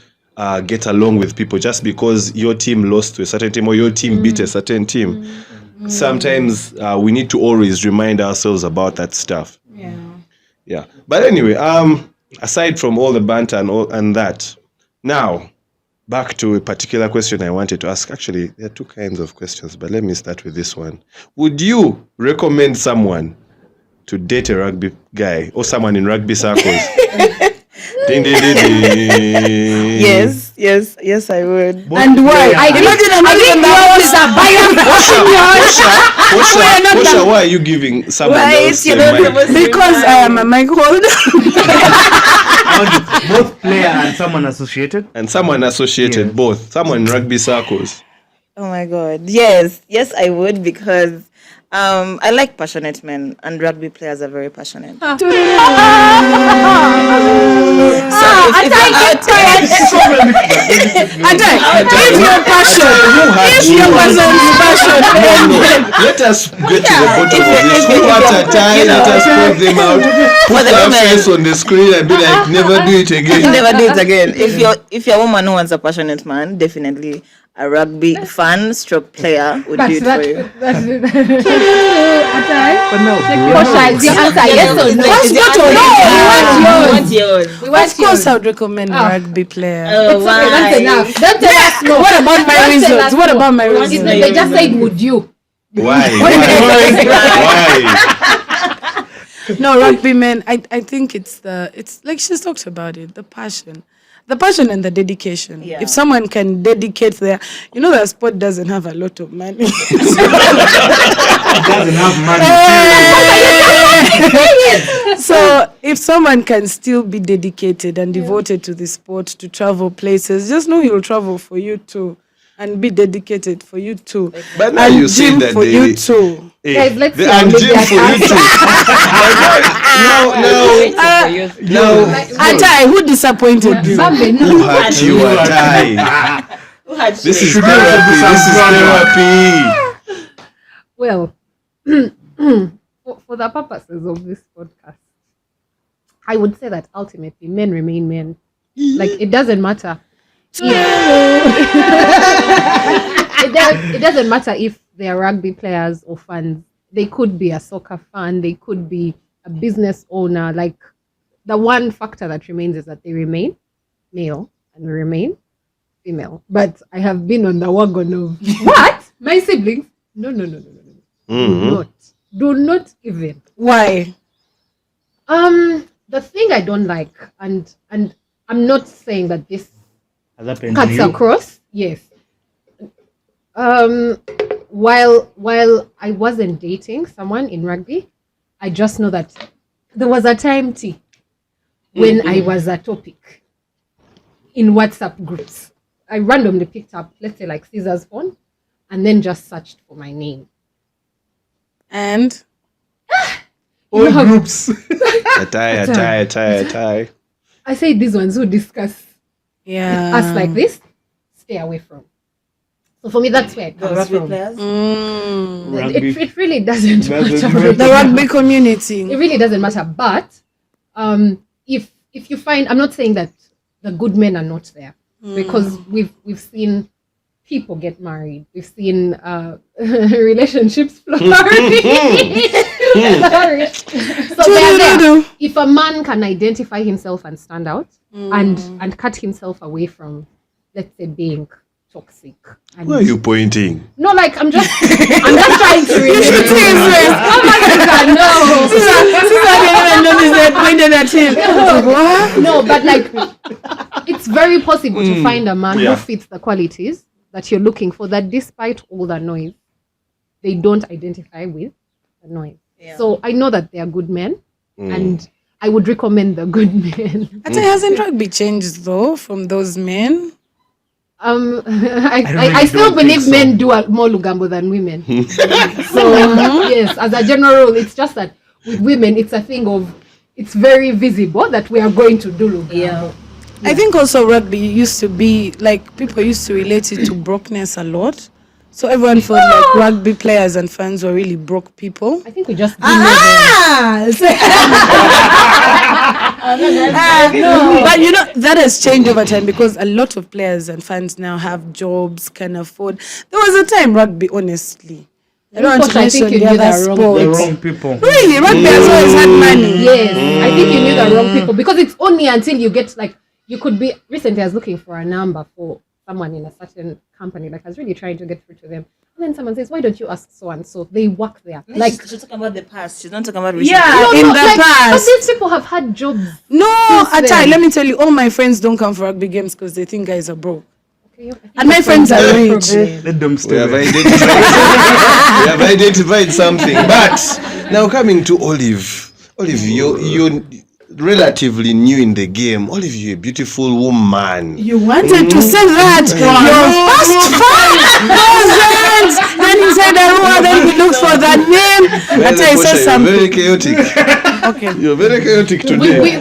get along with people just because your team lost to a certain team or your team beat a certain team. Sometimes we need to always remind ourselves about that stuff. Yeah. But anyway, aside from all the banter and that, now back to a particular question I wanted to ask. Actually, there are two kinds of questions, but let me start with this one. Would you recommend someone to date a rugby guy or someone in rugby circles? Ding, ding, ding, ding. Yes, I would. And why? Posha, why are you giving someone else a mic? Because I am a mic holder. Both player and someone associated. And someone associated, both. Someone in rugby circles. Oh my God. Yes, I would, because I like passionate men, and rugby players are very passionate. Let us get to the bottom of this. Who at a time, let us point them out. Put their face on the screen and be like, never do it again. Never do it again. If you're a woman who wants a passionate man, definitely a rugby fan stroke player would do it for you. Posha, is your answer yes or no? Of course, I would recommend a rugby player. That's enough. Don't tell us no. What about my reasons? What about my reasons? They just said, would you? Why? No, rugby men. I think it's like she's talked about it. The passion and the dedication. Yeah. If someone can dedicate the sport doesn't have a lot of money. Doesn't have money. So if someone can still be dedicated and devoted to the sport, to travel places, just know he'll travel for you too. And be dedicated for you too. But now and you say gym that for you too. Guys, let's see and how gym for you too. No. Atai, who disappointed you? Who hurt you, Atai? This is therapy. Well, for the purposes of this podcast, I would say that ultimately men remain men. Like, it doesn't matter. It doesn't matter if they are rugby players or fans. They could be a soccer fan. They could be a business owner. Like, the one factor that remains is that they remain male and we remain female. But I have been on the wagon of what? My siblings? No. Do not even. Why? The thing I don't like, and I'm not saying that this cuts Cuts across, yes. While I wasn't dating someone in rugby, I just know that there was a time when I was a topic in WhatsApp groups. I randomly picked up, let's say, like Caesar's phone, and then just searched for my name. And all groups. Atai. I say these ones who discuss us like this, stay away from. So for me, that's where it comes from. It really doesn't matter. The rugby community. It really doesn't matter. But if you find, I'm not saying that the good men are not there, because we've seen people get married. We've seen relationships flourish. So if a man can identify himself and stand out and cut himself away from, let's say, being toxic. And where are you pointing? No, like I'm just trying to relate. No, but like it's very possible to find a man who fits the qualities that you're looking for, that despite all the noise, they don't identify with the noise. Yeah. So I know that they are good men, and I would recommend the good men. I think hasn't rugby changed though from those men? I still believe men do more Lugambo than women. So yes, as a general rule, it's just that with women, it's a thing of, it's very visible that we are going to do Lugambo. Yeah. I think also rugby used to be like people used to relate it to brokenness a lot. So everyone felt like rugby players and fans were really broke people. I think we just But you know that has changed over time because a lot of players and fans now have jobs, can afford. There was a time rugby, honestly. I don't want to mention the other The sports. wrong people. Really, rugby has always had money. Yes, I think you knew the wrong people because it's only until you get like, you could be, recently I was looking for a number for someone in a certain company, like I was really trying to get through to them. And then someone says, why don't you ask so and so? They work there. Like she's talking about the past. She's not talking about recent. Yeah, in the But past. these people have had jobs. No, Since Atai, then. let me tell you, all my friends don't come for rugby games because they think guys are broke. Okay, I think And my friends are rich. Let them We stay have there. identified something. But now coming to Olive, you're relatively new in the game. Olive, you're a beautiful woman. You wanted to say that. Your first 5,000. Then he said, then he looked for that name. Atai Posha, said you're something. very chaotic. Okay. You're very chaotic today. we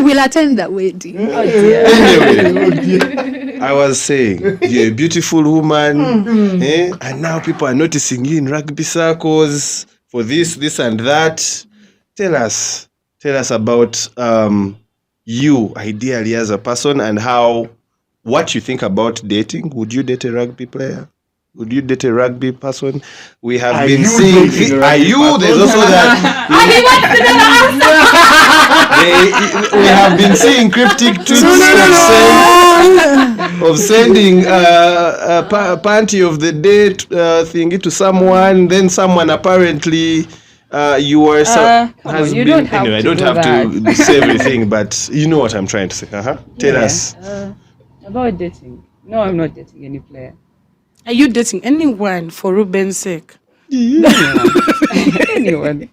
will attend that wedding. Anyway, I was saying, you're a beautiful woman, and now people are noticing you in rugby circles for this and that. Tell us about you ideally as a person and what you think about dating. Would you date a rugby player? Would you date a rugby person? We have Are been you seeing. dating a Are rugby you? person? There's also that. We have been seeing cryptic tweets of sending a panty of the date thingy to someone. Then someone apparently you are Come on, you don't have anyway. I to don't do have that. to say everything, but you know what I'm trying to say. Tell us. About dating. No, I'm not dating any player. Are you dating anyone for Ruben's sake? Anyone.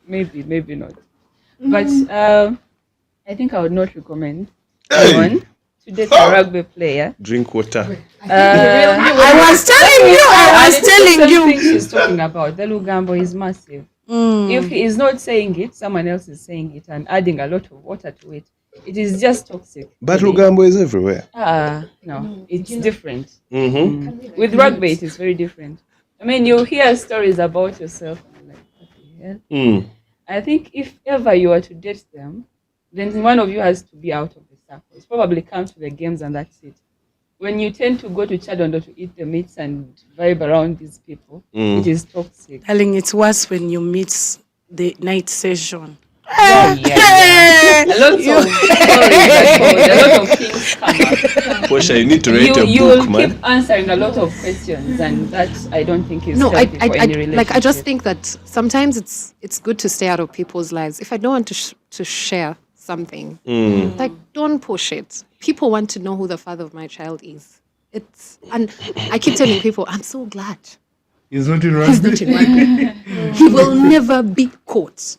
Maybe not. But I think I would not recommend anyone to date a rugby player. Drink water. I was telling you. Thing she's talking about, the Lugambo is massive. If he is not saying it, someone else is saying it and adding a lot of water to it. It is just toxic. But Lugambo is everywhere. No, it's different. With rugby, it is very different. I mean, you hear stories about yourself. And like, what the hell? I think if ever you are to date them, then one of you has to be out of the circle. It's probably come to the games and that's it. When you tend to go to Chadondo to eat the meats and vibe around these people, it is toxic. Telling it's worse when you meet the night session. A lot of stories a lot of things come up. Posha, you need to write a You book, will man. keep answering a lot of questions, and that I don't think is No, healthy for any relationship. I just think that sometimes it's good to stay out of people's lives. If I don't want to share something, like don't push it. People want to know who the father of my child is. And I keep telling people, I'm so glad He's not in he's rugby. not in rugby. He will never be caught.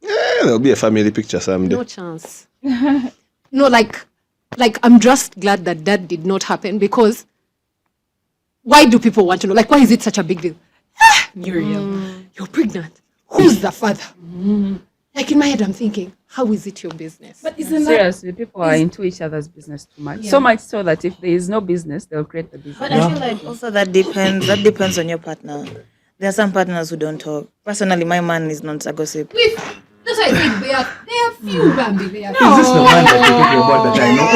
There'll be a family picture someday. No chance. No, like I'm just glad that did not happen because why do people want to know? Like, why is it such a big deal? Murriel, you're pregnant. Who's the father? Like in my head, I'm thinking, how is it your business? But isn't Seriously, people are into each other's business too much. So much so that if there is no business, they'll create the business. But I feel like also that depends on your partner. There are some partners who don't talk. Personally, my man is not a gossip. That's why I think they are few, Bambi. They are Is this the man that you're talking about that I know?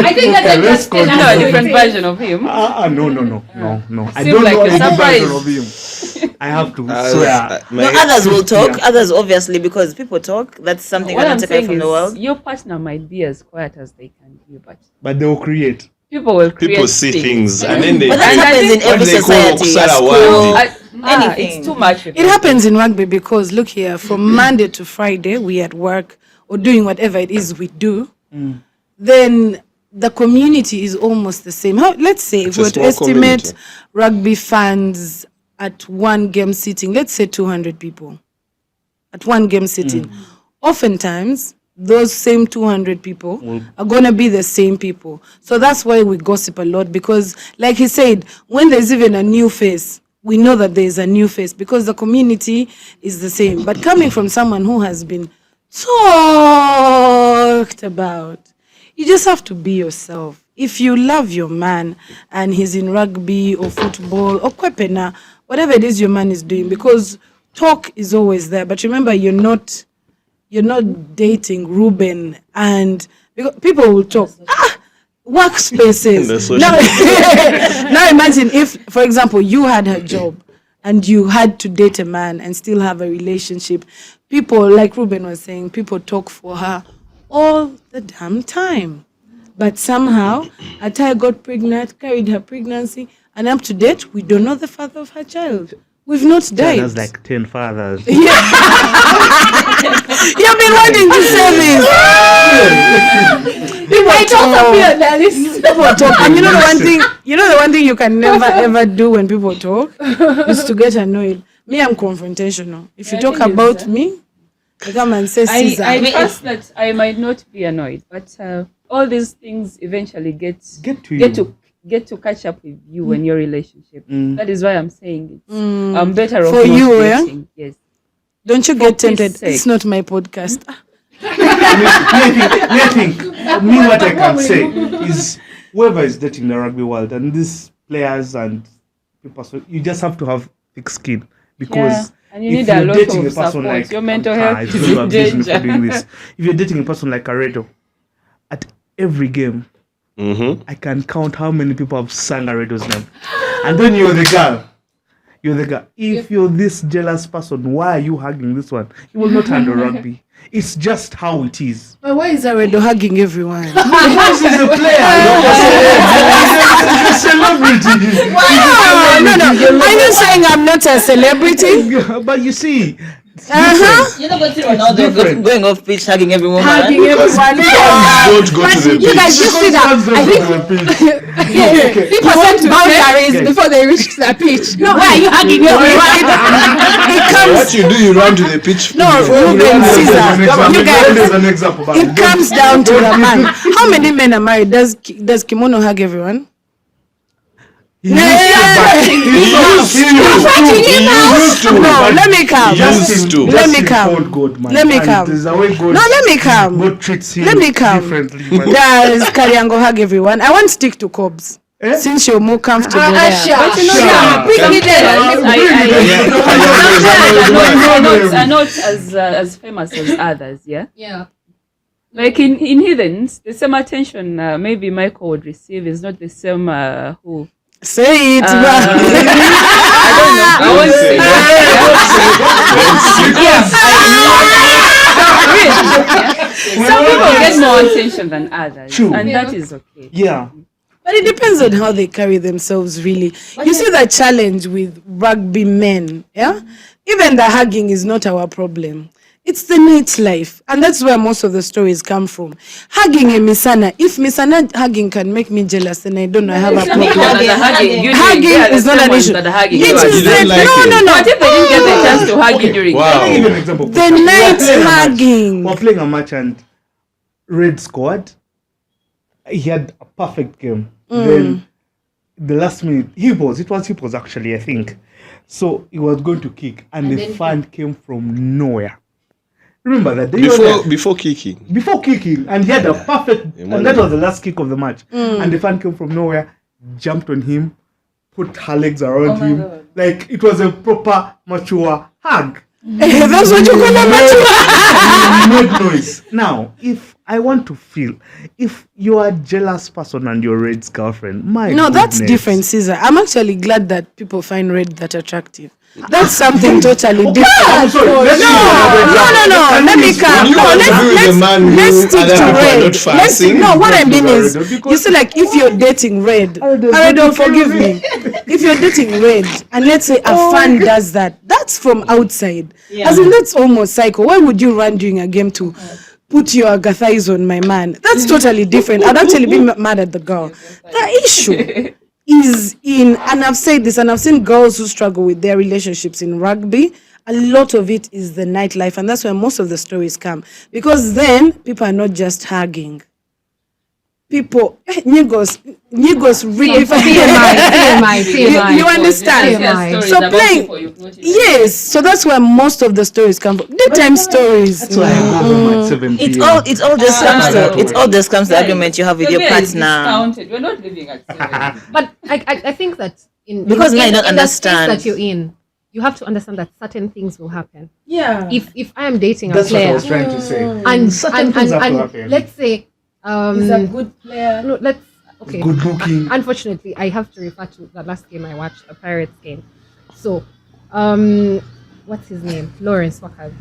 I think that's let's just No, a different version of him. No. I Seem don't like know you're any version surprised. of him. I have to swear. No, others will talk. Others obviously because people talk. That's something What I I'm don't take away saying from the world. is, your partner might be as quiet as they can be, but But they will create. people will create People see things and then they But that think happens in what every they call society. Oksara At school, Wandi. anything. It's too much. with It them. happens in rugby because look here, from Monday to Friday, we at work or doing whatever it is we do. Then the community is almost the same. Let's say if a we're to small estimate community. rugby fans at one game sitting, let's say 200 people at one game sitting. Oftentimes, those same 200 people are going to be the same people. So that's why we gossip a lot, because like he said, when there's even a new face, we know that there's a new face because the community is the same. But coming from someone who has been talked about, you just have to be yourself. If you love your man and he's in rugby or football or kwepena, whatever it is your man is doing, because talk is always there. But remember, you're not dating Ruben, and because people will talk. Workspaces. Now imagine if, for example, you had a job and you had to date a man and still have a relationship. People, like Ruben was saying, people talk for her all the damn time. But somehow, Ataya got pregnant, carried her pregnancy, and up to date, we don't know the father of her child. We've not died. There's like 10 fathers. You've been wanting to say this. might also be on that list. People talk, and you know the one thing you can never ever do when people talk is to get annoyed. Me, I'm confrontational. If you talk about me, I come and say Caesar. I trust that I might not be annoyed, but all these things eventually get to catch up with you when your relationship. That is why I'm saying I'm better off for not you, dating. Yes. Don't you get tempted? peace sake. It's not my podcast. I think what I can say is whoever is dating the rugby world and these players and people, so you just have to have thick skin, because and you if need a you're lot dating of a person support. like Your mental health it's is going to in abuse me for danger. doing this. If you're dating a person like Aredo, at every game, I can count how many people have sang Aredo's name, and then you're the girl. If you're this jealous person, why are you hugging this one? You will not handle rugby. It's just how it is. But why is Aredo hugging everyone? Because he's a player. He's a celebrity. No. Are you saying I'm not a celebrity? But you see, You're not going to Ronaldo going off pitch hugging everyone. Hugging everyone. Don't go to the You guys just see that. I think People set boundaries before they reach the pitch. No, why are you hugging everyone? What you do, you run to the pitch. No, Ruben, Caesar. You guys, there's an example. But it comes down to the man. How many men are married? Does Kimono hug everyone? he used to. No, let me come. Used to. Let me come. God, man. Let me And come. there's a way God, No, let me come. God treats him Let me come. differently. Man. Does Kariango hug everyone? I want to stick to Cobbs. Since you're more comfortable there. Are not as famous as others, yeah? Yeah. Like in heathens, the same attention maybe Michael would receive is not the same who. Say it, I won't say Some people get more attention than others. True. And that is okay. Yeah. But it depends on how they carry themselves, really. You see the challenge with rugby men, yeah? Even the hugging is not our problem. It's the nightlife. And that's where most of the stories come from. Hugging a Misana. If Misana hugging can make me jealous, then I don't know I have a problem. Hugging is not an issue. No. What if they didn't get the chance to hug you during Wow. I'll give you an example. The night hugging. We're playing a match and Red scored. He had a perfect game. Then the last minute, it was Hippos actually, I think. So he was going to kick, and the fan came from nowhere. Remember that Before kicking. before kicking, and he had a perfect, and that was the last kick of the match. And the fan came from nowhere, jumped on him, put her legs around him, like it was a proper mature hug. That's what you call a mature. Made noise. Now, if I want to feel, if you are a jealous person and you're Red's girlfriend, No, that's different, Caesar. I'm actually glad that people find Red that attractive. That's something totally different. I'm sorry. No. Let me come. Let's stick to Red. What I mean is, you see, like if you're dating Red, don't forgive me. If you're dating Red, and let's say a fan does that, that's from outside. As in, that's almost psycho. Why would you run during a game to put your thighs on my man. That's totally different. I'd actually be mad at the girl. The issue is in, and I've said this, and I've seen girls who struggle with their relationships in rugby. A lot of it is the nightlife, and that's where most of the stories come. Because then people are not just hugging. People, Nigos really TMI. you understand? TMI. So playing, yes. So that's where most of the stories come from. Daytime stories. That's why I go home at 7 p.m. It all just comes to the argument you have with your partner. We're not living at 7. But I think that Because men don't in the understand. space that you're in, you have to understand that certain things will happen. Yeah. If I am dating That's a what I player was trying to say. and Certain things have to and happen. let's say He's a good player. no, let's okay. Good looking. Unfortunately, I have to refer to the last game I watched, the Pirates game. So, what's his name? Lawrence Wakad.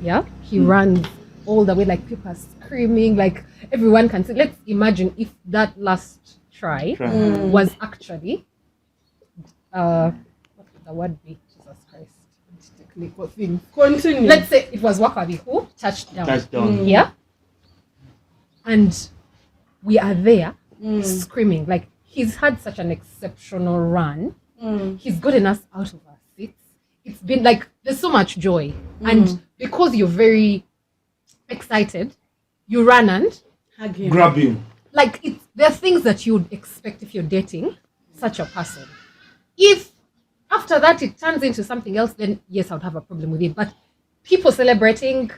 Yeah, he runs all the way, like people are screaming, like everyone can see. Let's imagine if that last try was actually, what would the word be? Jesus Christ. Technical thing. Continue. Let's say it was Wakabi who touched down. Touchdown. Yeah. And we are there screaming. Like, he's had such an exceptional run. He's gotten us out of our seats. It's been like, there's so much joy. And because you're very excited, you run and Hug him. Grab him. like there are things that you would expect if you're dating such a person. If after that it turns into something else, then yes, I would have a problem with it. But people celebrating,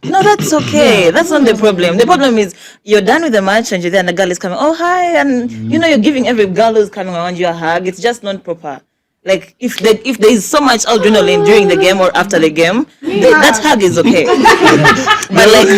No, that's okay. That's not the problem. The problem is you're done with the match and you're there and the girl is coming, oh, hi. And, you're giving every girl who's coming around you a hug. It's just not proper. Like, if there is so much adrenaline during the game or after the game, that hug is okay. But, like,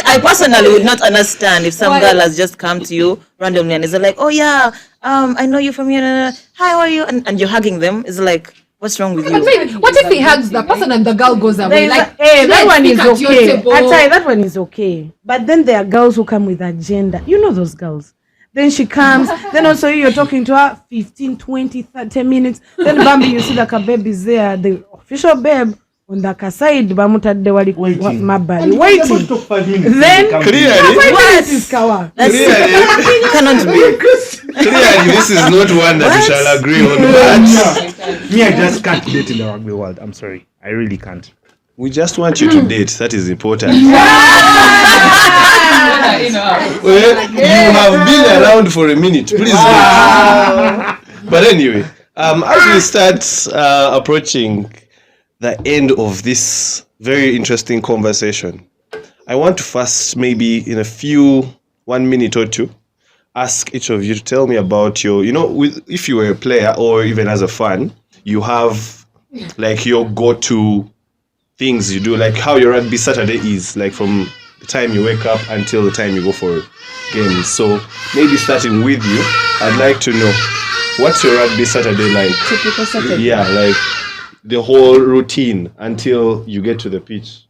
I personally would not understand if some girl has just come to you randomly and is like, oh, yeah, I know you from here. Hi, how are you? And you're hugging them. It's like, what's wrong with but you? maybe, what if he hugs the person and the girl goes away? Like, Hey, that let's one is speak at your okay. table. I tell you, that one is okay. But then there are girls who come with agenda. You know those girls. Then she comes. Then also you're talking to her 15, 20, 30 minutes. Then Bambi, you see like a baby's there. The official babe on the side. Bamutadde wali Waiting. mabali. Waiting. Waiting. Took 5 minutes. Then Clearly, 5 minutes is kawa. Cannot be. clearly, this is not one that we shall agree on. But Me, I just can't date in the rugby world. I'm sorry. I really can't. we just want you to date. That is important. Well, you have been around for a minute. Please wait. But anyway, as we start approaching the end of this very interesting conversation, I want to first, maybe in 1 minute or two, ask each of you to tell me about your, if you were a player or even as a fan, you have like your go-to things you do, like how your rugby Saturday is, like from the time you wake up until the time you go for games. So maybe starting with you, I'd like to know, what's your rugby Saturday like? Typical Saturday. Yeah, like the whole routine until you get to the pitch.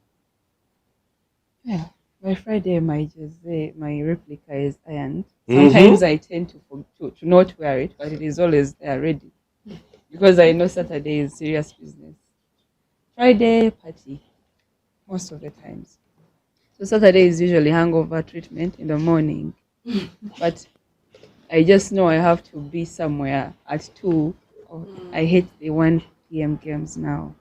Yeah. By Friday, my replica is ironed. Sometimes I tend to not wear it, but it is always there ready. Because I know Saturday is serious business. Friday, party, most of the times. So Saturday is usually hangover treatment in the morning. But I just know I have to be somewhere at 2. I hate the 1 p.m. games now.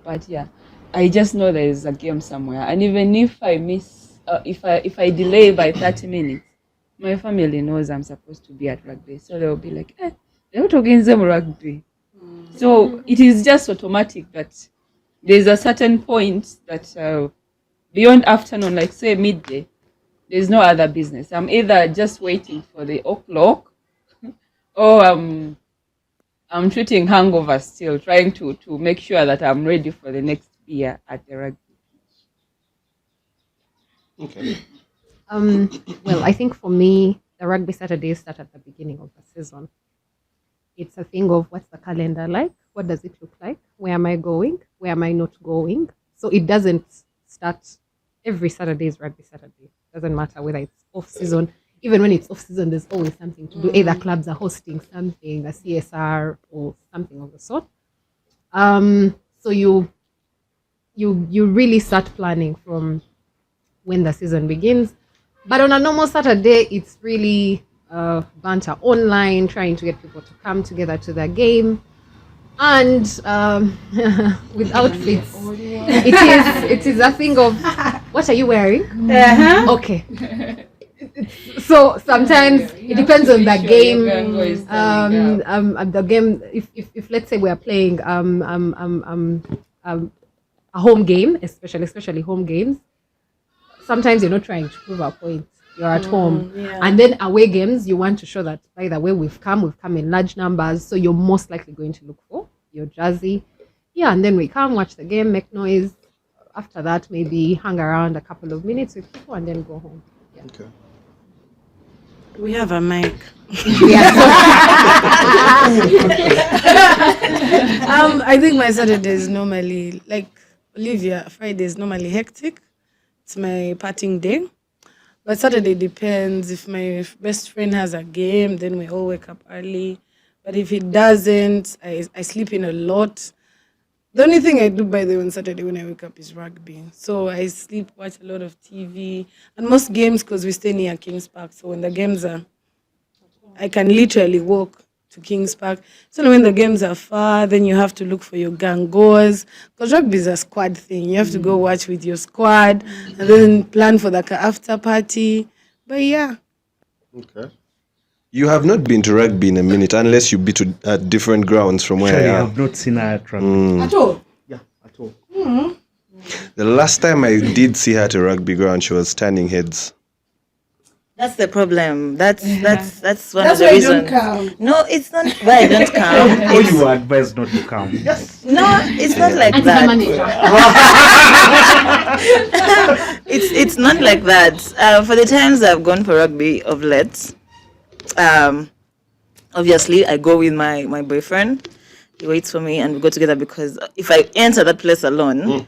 But yeah, I just know there is a game somewhere. And even if I miss, if I delay by 30 minutes, my family knows I'm supposed to be at rugby. So they'll be like, they're not against them rugby. So it is just automatic that there's a certain point that beyond afternoon, like say midday, there's no other business. I'm either just waiting for the o'clock or I'm treating hangover still, trying to make sure that I'm ready for the next beer at the rugby. Okay. Well, I think for me, the rugby Saturdays start at the beginning of the season. It's a thing of what's the calendar like? What does it look like? Where am I going? Where am I not going? So it doesn't start every Saturday is rugby Saturday. Doesn't matter whether it's off season. Even when it's off season, there's always something to do. Either clubs are hosting something, a CSR or something of the sort. So you you really start planning from when the season begins. But on a normal Saturday, it's really banter online, trying to get people to come together to the game. And with outfits, it is a thing of, what are you wearing? Okay. So sometimes it depends on the game. The game. If let's say we are playing a home game, especially home games, sometimes you're not trying to prove a point. You're at home, and then away games, you want to show that by the way we've come in large numbers, so you're most likely going to look for your jersey. And then we come, watch the game, make noise. After that, maybe hang around a couple of minutes with people, and then go home. Okay. We have a mic. I think my Saturday is normally, like Olivia, Friday is normally hectic. It's my partying day. But Saturday depends. If my best friend has a game, then we all wake up early. But if he doesn't, I sleep in a lot. The only thing I do, by the way, on Saturday when I wake up is rugby. So I sleep, watch a lot of TV. And most games, because we stay near Kings Park. So when the games are, I can literally walk to Kings Park. So when the games are far, then you have to look for your gang goers. Because rugby is a squad thing. You have to go watch with your squad and then plan for the after party. But yeah. Okay. You have not been to rugby in a minute, unless you be to different grounds from where Actually, I I am. have not seen her at rugby. At all? Yeah, at all. The last time I did see her at a rugby ground, she was turning heads. That's the problem. That's one That's of the why you reasons. don't come. No, it's not why I don't come. Or you were advised not to come. Yes. No, it's not like that. It's not like that. For the times I've gone for rugby of late, obviously I go with my boyfriend. He waits for me and we go together, because if I enter that place alone,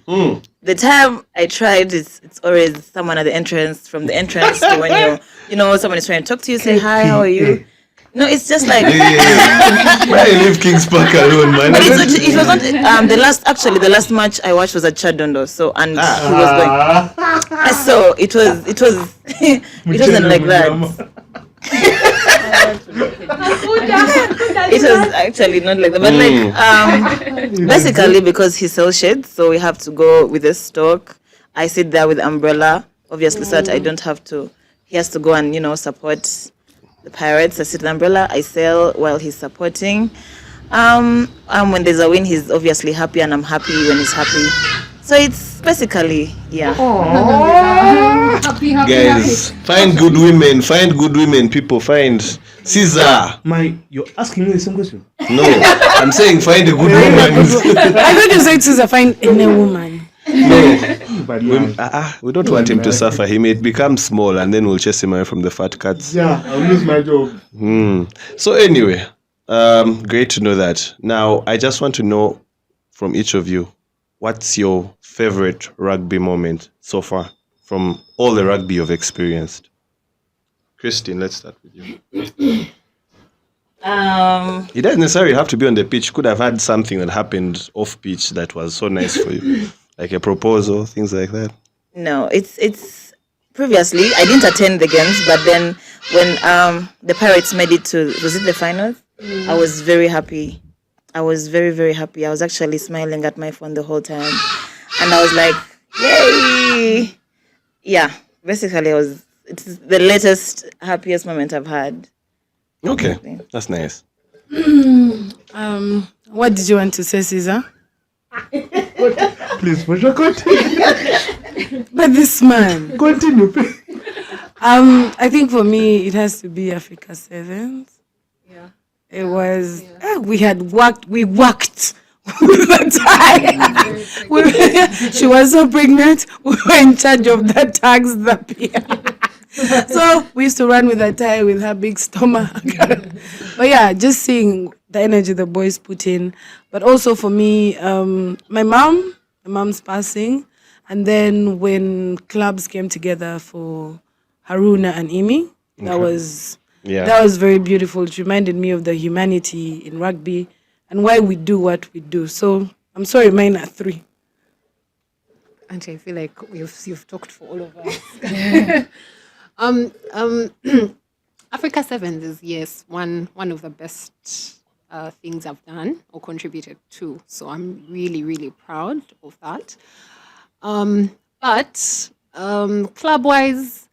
the time I tried, it's always someone at the entrance, from the entrance to when someone is trying to talk to you, say hi, how are you? No, it's just like Why you leave Kings Park alone, man? but it was not the last match I watched was at Chadondo, so and he was going, so it wasn't like that. It was actually not like that, but basically because he sells shades, so we have to go with the stock. I sit there with umbrella, obviously, so that I don't have to. He has to go and support the Pirates. I sit with the umbrella, I sell while he's supporting. When there's a win, he's obviously happy, and I'm happy when he's happy. So it's basically, Guys, find good women, people, find Caesar. You're asking me the same question? No, I'm saying find a good woman. I thought you said to find any woman. No, But we don't want him to suffer. He may become small, and then we'll chase him away from the fat cats. yeah, I'll lose my job. So anyway, great to know that. Now, I just want to know from each of you, what's your favorite rugby moment so far from all the rugby you've experienced? Christine, let's start with you. It doesn't necessarily have to be on the pitch. Could have had something that happened off pitch that was so nice for you, like a proposal, things like that. No, it's previously I didn't attend the games, but then when the Pirates made it to, was it the finals? I was very happy. I was very, very happy. I was actually smiling at my phone the whole time, and I was like, "Yay!" Yeah, basically, it's the latest happiest moment I've had. Okay, that's nice. What did you want to say, Caesar? Please, Posha, continue. But this man. Continue. I think for me it has to be Africa Sevens. Yeah. It was we worked with the tie. She was so pregnant, we were in charge of the tags, the pier. So we used to run with a tie with her big stomach. But yeah, just seeing the energy the boys put in. But also for me, my mom's passing. And then when clubs came together for Haruna and Imi, that was very beautiful. It reminded me of the humanity in rugby and why we do what we do. So I'm sorry, mine are 3. Auntie, I feel like you've talked for all of us. Africa Sevens is, yes, one of the best things I've done or contributed to. So I'm really, really proud of that. But club-wise,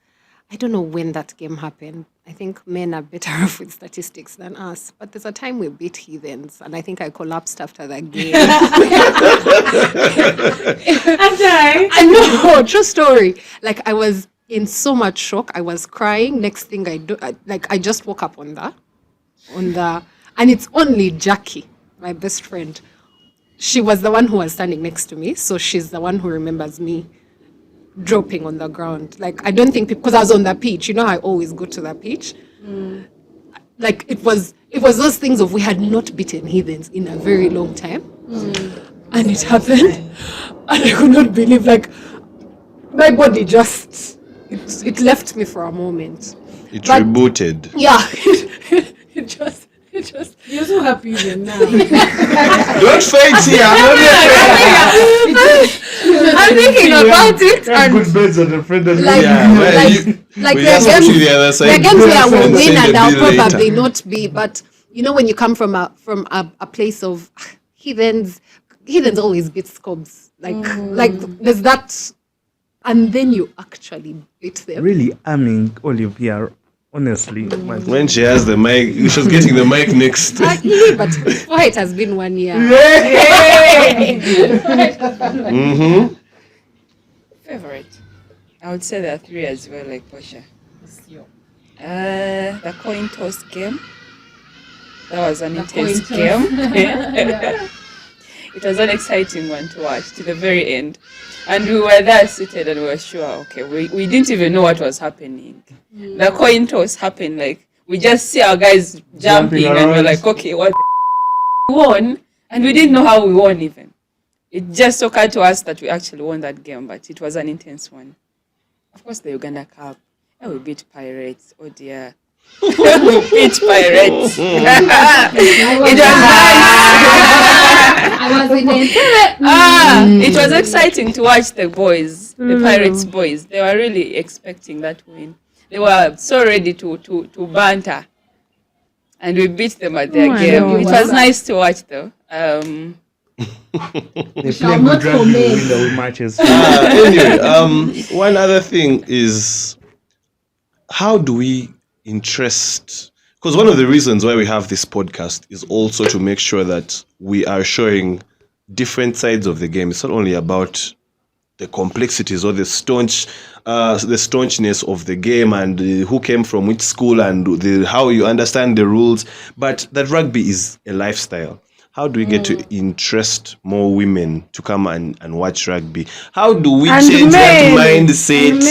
I don't know when that game happened. I think men are better off with statistics than us. But there's a time we beat Heathens, and I think I collapsed after that game. I know, true story. Like, I was in so much shock. I was crying. Next thing I just woke up on the, and it's only Jackie, my best friend. She was the one who was standing next to me, so she's the one who remembers me dropping on the ground. Like, I don't think because I was on the pitch, you know, I always go to the pitch. Like, it was those things of we had not beaten Heathens in a very long time, and it happened, and I could not believe, like, my body just it left me for a moment. It rebooted. Yeah, it just. You're so happy even now. Don't fight here. I'm thinking about it, and Good beds on the friend. like We just there go are to the other games, side. there are games where I will Send win the and I'll bill probably later. not be. But you know, when you come from a place of Heathens always beat Scobs. Like there's that, and then you actually beat them. Really arming Olive here, honestly. When she has the mic, she's getting the mic next. But for it has been 1 year. Favorite? I would say there are 3 as well, like Posha. The coin toss game. That was an intense game. It was an exciting one to watch to the very end. And we were there seated and we were sure, okay, we didn't even know what was happening. The coin toss happened, like, we just see our guys jumping and we're like, okay, what we won? And we didn't know how we won even. It just occurred to us that we actually won that game, but it was an intense one. Of course, the Uganda Cup. Yeah, we beat Pirates. Oh dear. We beat Pirates. It was nice. I was in it. It was exciting to watch the boys, the Pirates boys. They were really expecting that win. They were so ready to banter. And we beat them at their game. It was nice to watch though. They play good rugby, we win the matches. Anyway, one other thing is, how do we interest? Because one of the reasons why we have this podcast is also to make sure that we are showing different sides of the game. It's not only about the complexities or the staunchness of the game and who came from which school and how you understand the rules, but that rugby is a lifestyle. How do we get to interest more women to come and watch rugby? How do we change that mindset?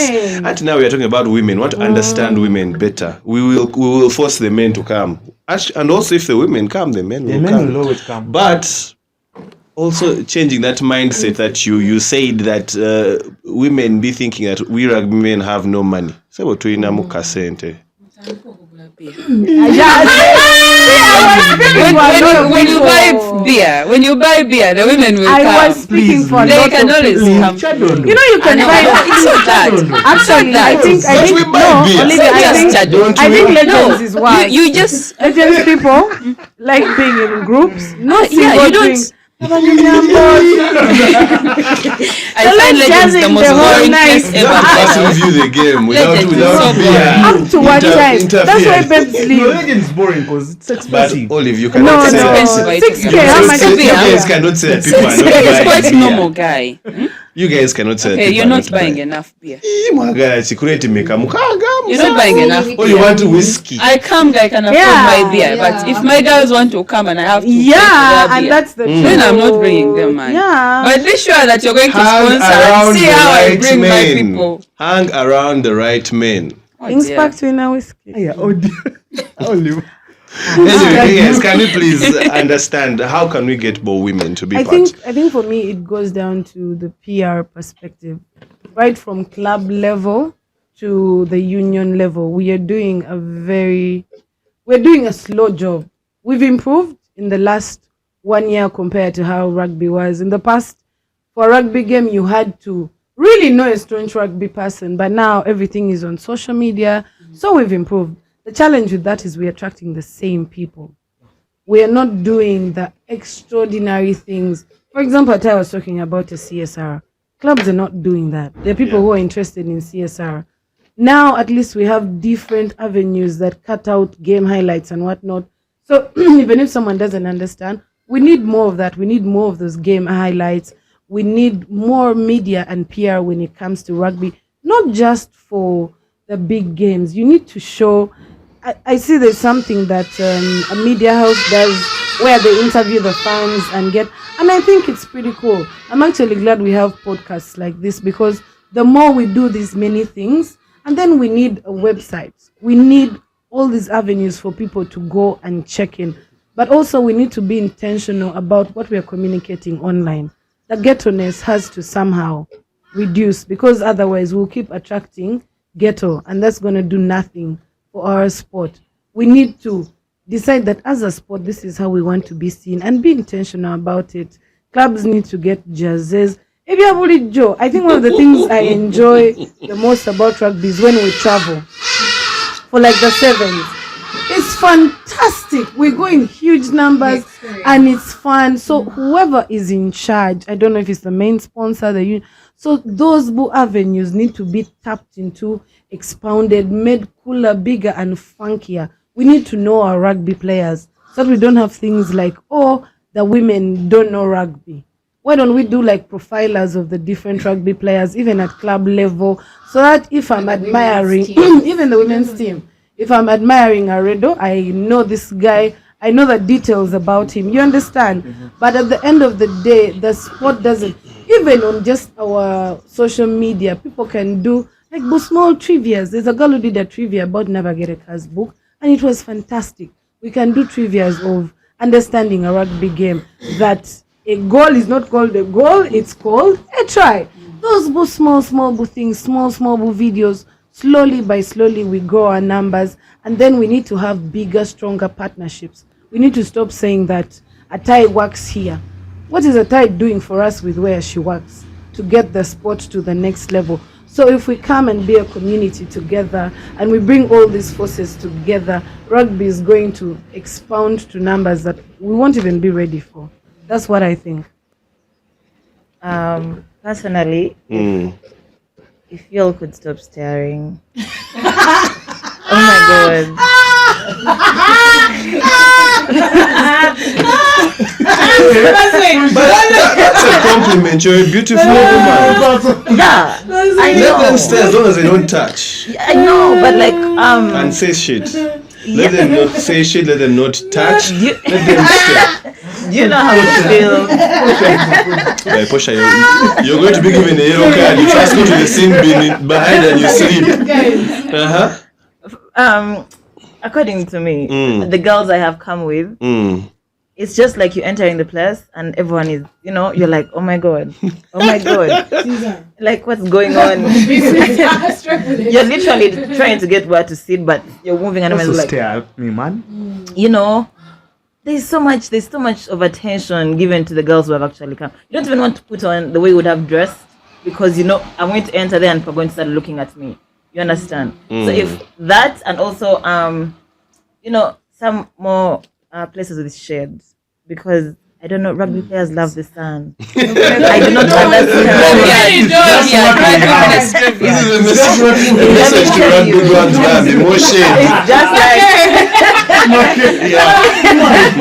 And now we are talking about women. We want to understand women better. We will force the men to come. And also if the women come, the men will always come. But also changing that mindset that you said that women be thinking that we rugby men have no money. So to inamuka sente. When you buy beer, the women will come. I was speaking for They can always come. You know, you can buy. It's not that. Actually, I think we buy beer. Olivia, I think Legends is why. You just Legends people like being in groups. No, you don't. I find Legends the most boring place ever. Let's review the game without Legends is so beer. Up to what time? That's why babes No, leave. Legends is boring because it's But expensive. Olive, you No, cannot say expensive. no. It's 6K. expensive. How much You is beer. guys cannot say that people are not It's buying quite beer. normal, guy. You guys cannot say that Okay, people you're are not buying buying. enough beer. You're You're not buying enough Oh, you beer. want whiskey? I come, I can afford Yeah, my beer, but if my girls want to come and I have to pay for Yeah, their and beer, that's the truth. then I'm not bringing them, man. Yeah. But be sure that you're going to Hang sponsor around and see the how I right bring my men. people. Hang around the right men. Oh, Things dear. back to in a whiskey. Yeah, oh dear. Olive. Anyway, yes, can you please understand how can we get more women to be I part? think for me it goes down to the PR perspective, right from club level to the union level. We're doing a slow job. We've improved in the last 1 year compared to how rugby was in the past For a rugby game, you had to really know a staunch rugby person, but now everything is on social media. So we've improved. The challenge with that is we're attracting the same people. We are not doing the extraordinary things. For example, I was talking about a CSR. Clubs are not doing that. There are people who are interested in CSR. Now, at least we have different avenues that cut out game highlights and whatnot. So even if someone doesn't understand, we need more of that. We need more of those game highlights. We need more media and PR when it comes to rugby, not just for the big games. You need to show. I see there's something that a media house does where they interview the fans and I think it's pretty cool. I'm actually glad we have podcasts like this, because the more we do these many things, and then we need a website. We need all these avenues for people to go and check in. But also we need to be intentional about what we are communicating online. The ghetto-ness has to somehow reduce, because otherwise we'll keep attracting ghetto, and that's going to do nothing for our sport. We need to decide that as a sport, this is how we want to be seen, and be intentional about it. Clubs need to get jerseys. If you have only Joe, I think one of the things I enjoy the most about rugby is when we travel for like the sevens. It's fantastic. We go in huge numbers and it's fun. So whoever is in charge, I don't know if it's the main sponsor, so those avenues need to be tapped into, expounded, made cooler, bigger and funkier. We need to know our rugby players, so that we don't have things like, oh, the women don't know rugby. Why don't we do like profilers of the different rugby players, even at club level, so that if I'm admiring, even the women's team, if I'm admiring Aredo, I know this guy, I know the details about him. You understand? But at the end of the day, the sport doesn't, even on just our social media, people can do like small trivias. There's a girl who did a trivia about Navigator's book, and it was fantastic. We can do trivias of understanding a rugby game, that a goal is not called a goal, it's called a try. Those small things, small videos, slowly by slowly we grow our numbers, and then we need to have bigger, stronger partnerships. We need to stop saying that Atai works here. What is Atai doing for us with where she works to get the sport to the next level? So if we come and be a community together and we bring all these forces together, rugby is going to expound to numbers that we won't even be ready for. That's what I think. Personally, if y'all could stop staring. Oh my god. That's a compliment. You're a beautiful woman. Yeah, I know. Let them stare as long as they don't touch. I know, but like And say shit. Let them not say shit. Let them not touch. Let them stare. Do you know how to feel? Like, Posha, you're going to be given a yellow card. You first go to the scene behind and you sleep. According to me, the girls I have come with, it's just like you entering the place and everyone is, you're like, oh my god, like what's going on? You're literally trying to get where to sit, but you're moving and Also like, stare at me, man. There's so much of attention given to the girls who have actually come. You don't even want to put on the way you would have dressed, because I'm going to enter there and people are going to start looking at me. You understand? So if that, and also some more places with shades, because I don't know, rugby players love the sun. I do not understand. This is a message to rugby gods, man. The more shade. It's just like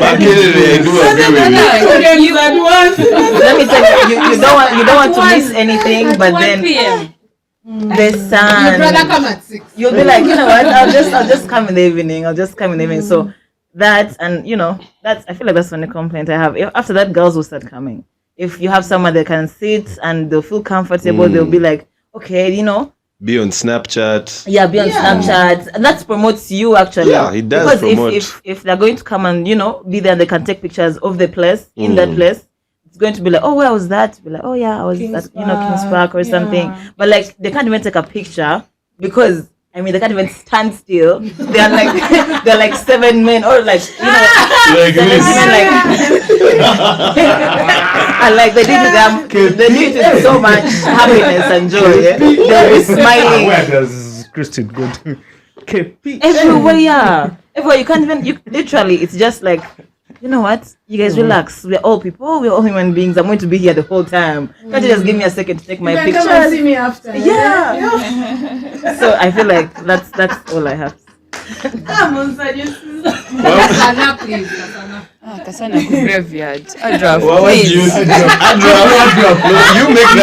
I do agree with you. let me tell you, you don't want to miss anything, but then the sun. Brother, come at 6. You'll be like, you know what? I'll just come in the evening. So that, and that's, I feel like that's the only complaint I have. After that, girls will start coming. If you have someone they can sit and they'll feel comfortable, they'll be like, okay, Be on Snapchat. Yeah, be on Snapchat. And that promotes you actually. Yeah, it does promote. Because if they're going to come and, be there and they can take pictures of the place, in that place, it's going to be like, oh, where was that? Be like, oh yeah, I was at, King's Park or something. But like, they can't even take a picture because I mean, they can't even stand still. They're like 7 men or like, you know, Like this. and like they did it with so much happiness and joy. Yeah? They'll be smiling. Where does Christine go to? KP. Everywhere. Everywhere. You can't even, literally, it's just like, you know what? You guys relax. We're all people. We're all human beings. I'm going to be here the whole time. Can't you just give me a second to take my pictures? Come and see me after. Yeah. So I feel like that's all I have. Kasana, please. Kasana. Kasana graveyard. Adra, What would you please. You make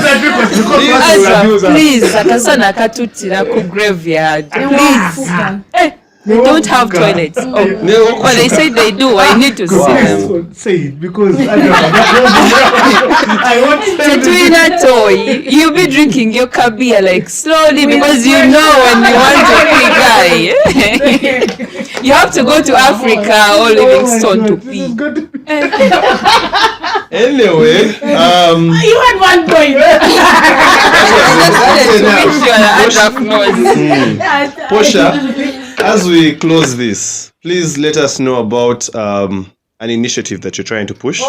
that request, Please, Kasana katutira ku graveyard. Please. They don't have toilets. Oh, they say they do. I need to see them. Say it because I want Tetwina toy. You'll be drinking your beer like slowly because you know when you want to pee, guy. You have to go to Africa or Livingstone to pee. Anyway, You had one point. Posha, as we close this, please let us know about an initiative that you're trying to push.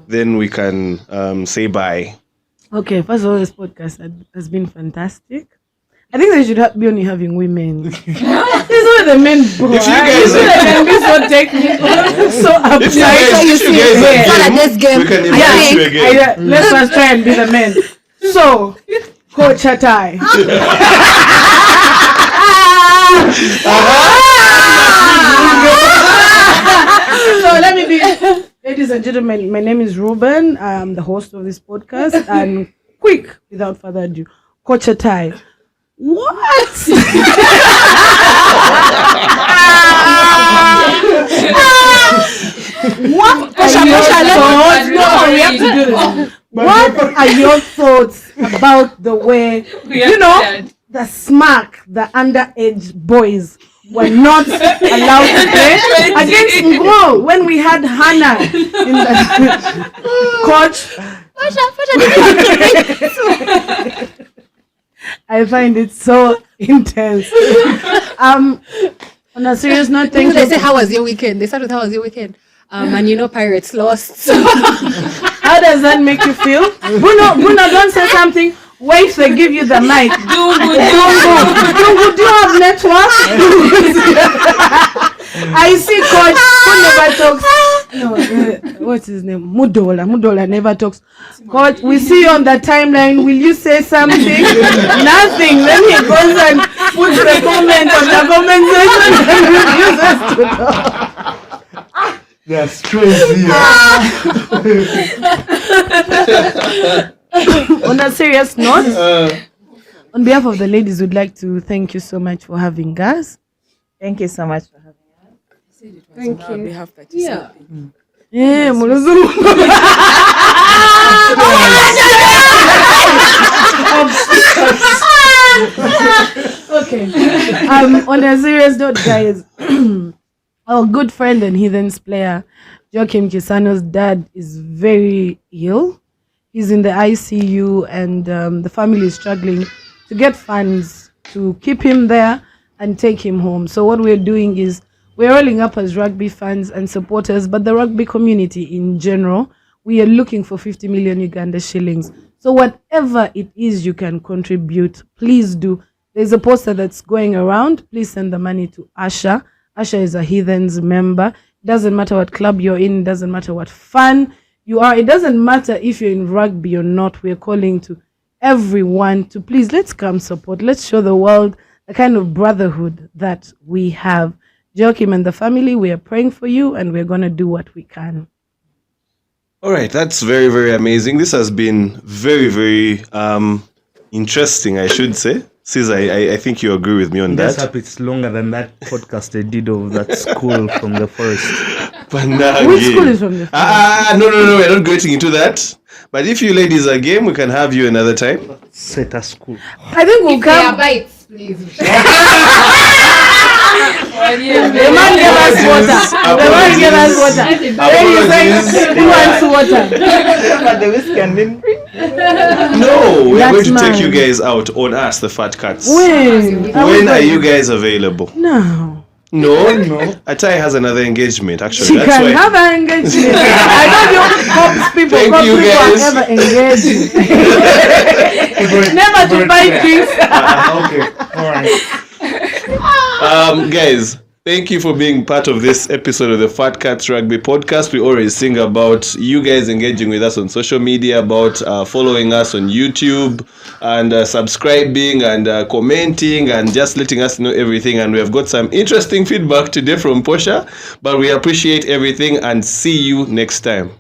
Then we can say bye. Okay, first of all, this podcast has been fantastic. I think they should be only having women. This is what the men bro. If you guys They can be so technical, so If you uptight. guys are game, we can invite you again. Let's first try and be the men. So, Coach Atai. So let me be, ladies and gentlemen, my name is Ruben. I'm the host of this podcast. And quick, without further ado, Coach Atai. What? What are your thoughts? No, we have to do this. What are your thoughts about the way, the smack the underage boys were not allowed to play against Ngro when we had Hannah in the coach? I find it so intense. On a serious note, thank They you. say, how was your weekend? They start with, how was your weekend? And Pirates lost. So How does that make you feel? Bruno, don't say something. Wait, they give you the mic. Dungu, do you have network? I see coach who never talks. No, what's his name? Mudola never talks. Coach, we see you on the timeline. Will you say something? Nothing. Then he goes and puts the comment on the comment section and refuses to talk. They're strange here. On a serious note, on behalf of the ladies, we'd like to thank you so much for having us. Thank you so much for having us. thank you. Behalf Yeah. Yeah, Muluzuru. Okay. On a serious note, guys, our good friend and Heathens player, Joachim Kisano's dad, is very ill. He's in the ICU, and the family is struggling to get funds to keep him there and take him home. So what we're doing is we're rolling up as rugby fans and supporters, but the rugby community in general, we are looking for 50 million Uganda shillings. So whatever it is you can contribute, please do. There's a poster that's going around. Please send the money to Asha. Asha is a Heathens member. Doesn't matter what club you're in, doesn't matter what fan you are. It doesn't matter if you're in rugby or not. We're calling to everyone to please, let's come support. Let's show the world the kind of brotherhood that we have. Joachim and the family, we are praying for you, and we're going to do what we can. All right, that's very, very amazing. This has been very, very interesting, I should say. Sis, I think you agree with me on Let's that. hope it's longer than that podcast they did of that school from the forest. Which school is from the No, we're not getting into that. But if you ladies are game, we can have you another time. Set a school. I think we'll Yeah, come. bites, please. The man gave us water. The man gave us water. Then you say, who wants water? But the whiskey and then No, we are going to take mine. you guys out on us, the Fat Cats. When? When are you guys available? No. No. Atai has another engagement, actually. She That's can why. have an engagement. I don't know cops people. Thank Cops you, people guys. are ever engaged. Never to buy drinks. Okay. All right. Guys, thank you for being part of this episode of the Fat Cats Rugby Podcast. We always sing about you guys engaging with us on social media, about following us on YouTube, and subscribing and commenting and just letting us know everything. And we have got some interesting feedback today from Posha, but we appreciate everything and see you next time.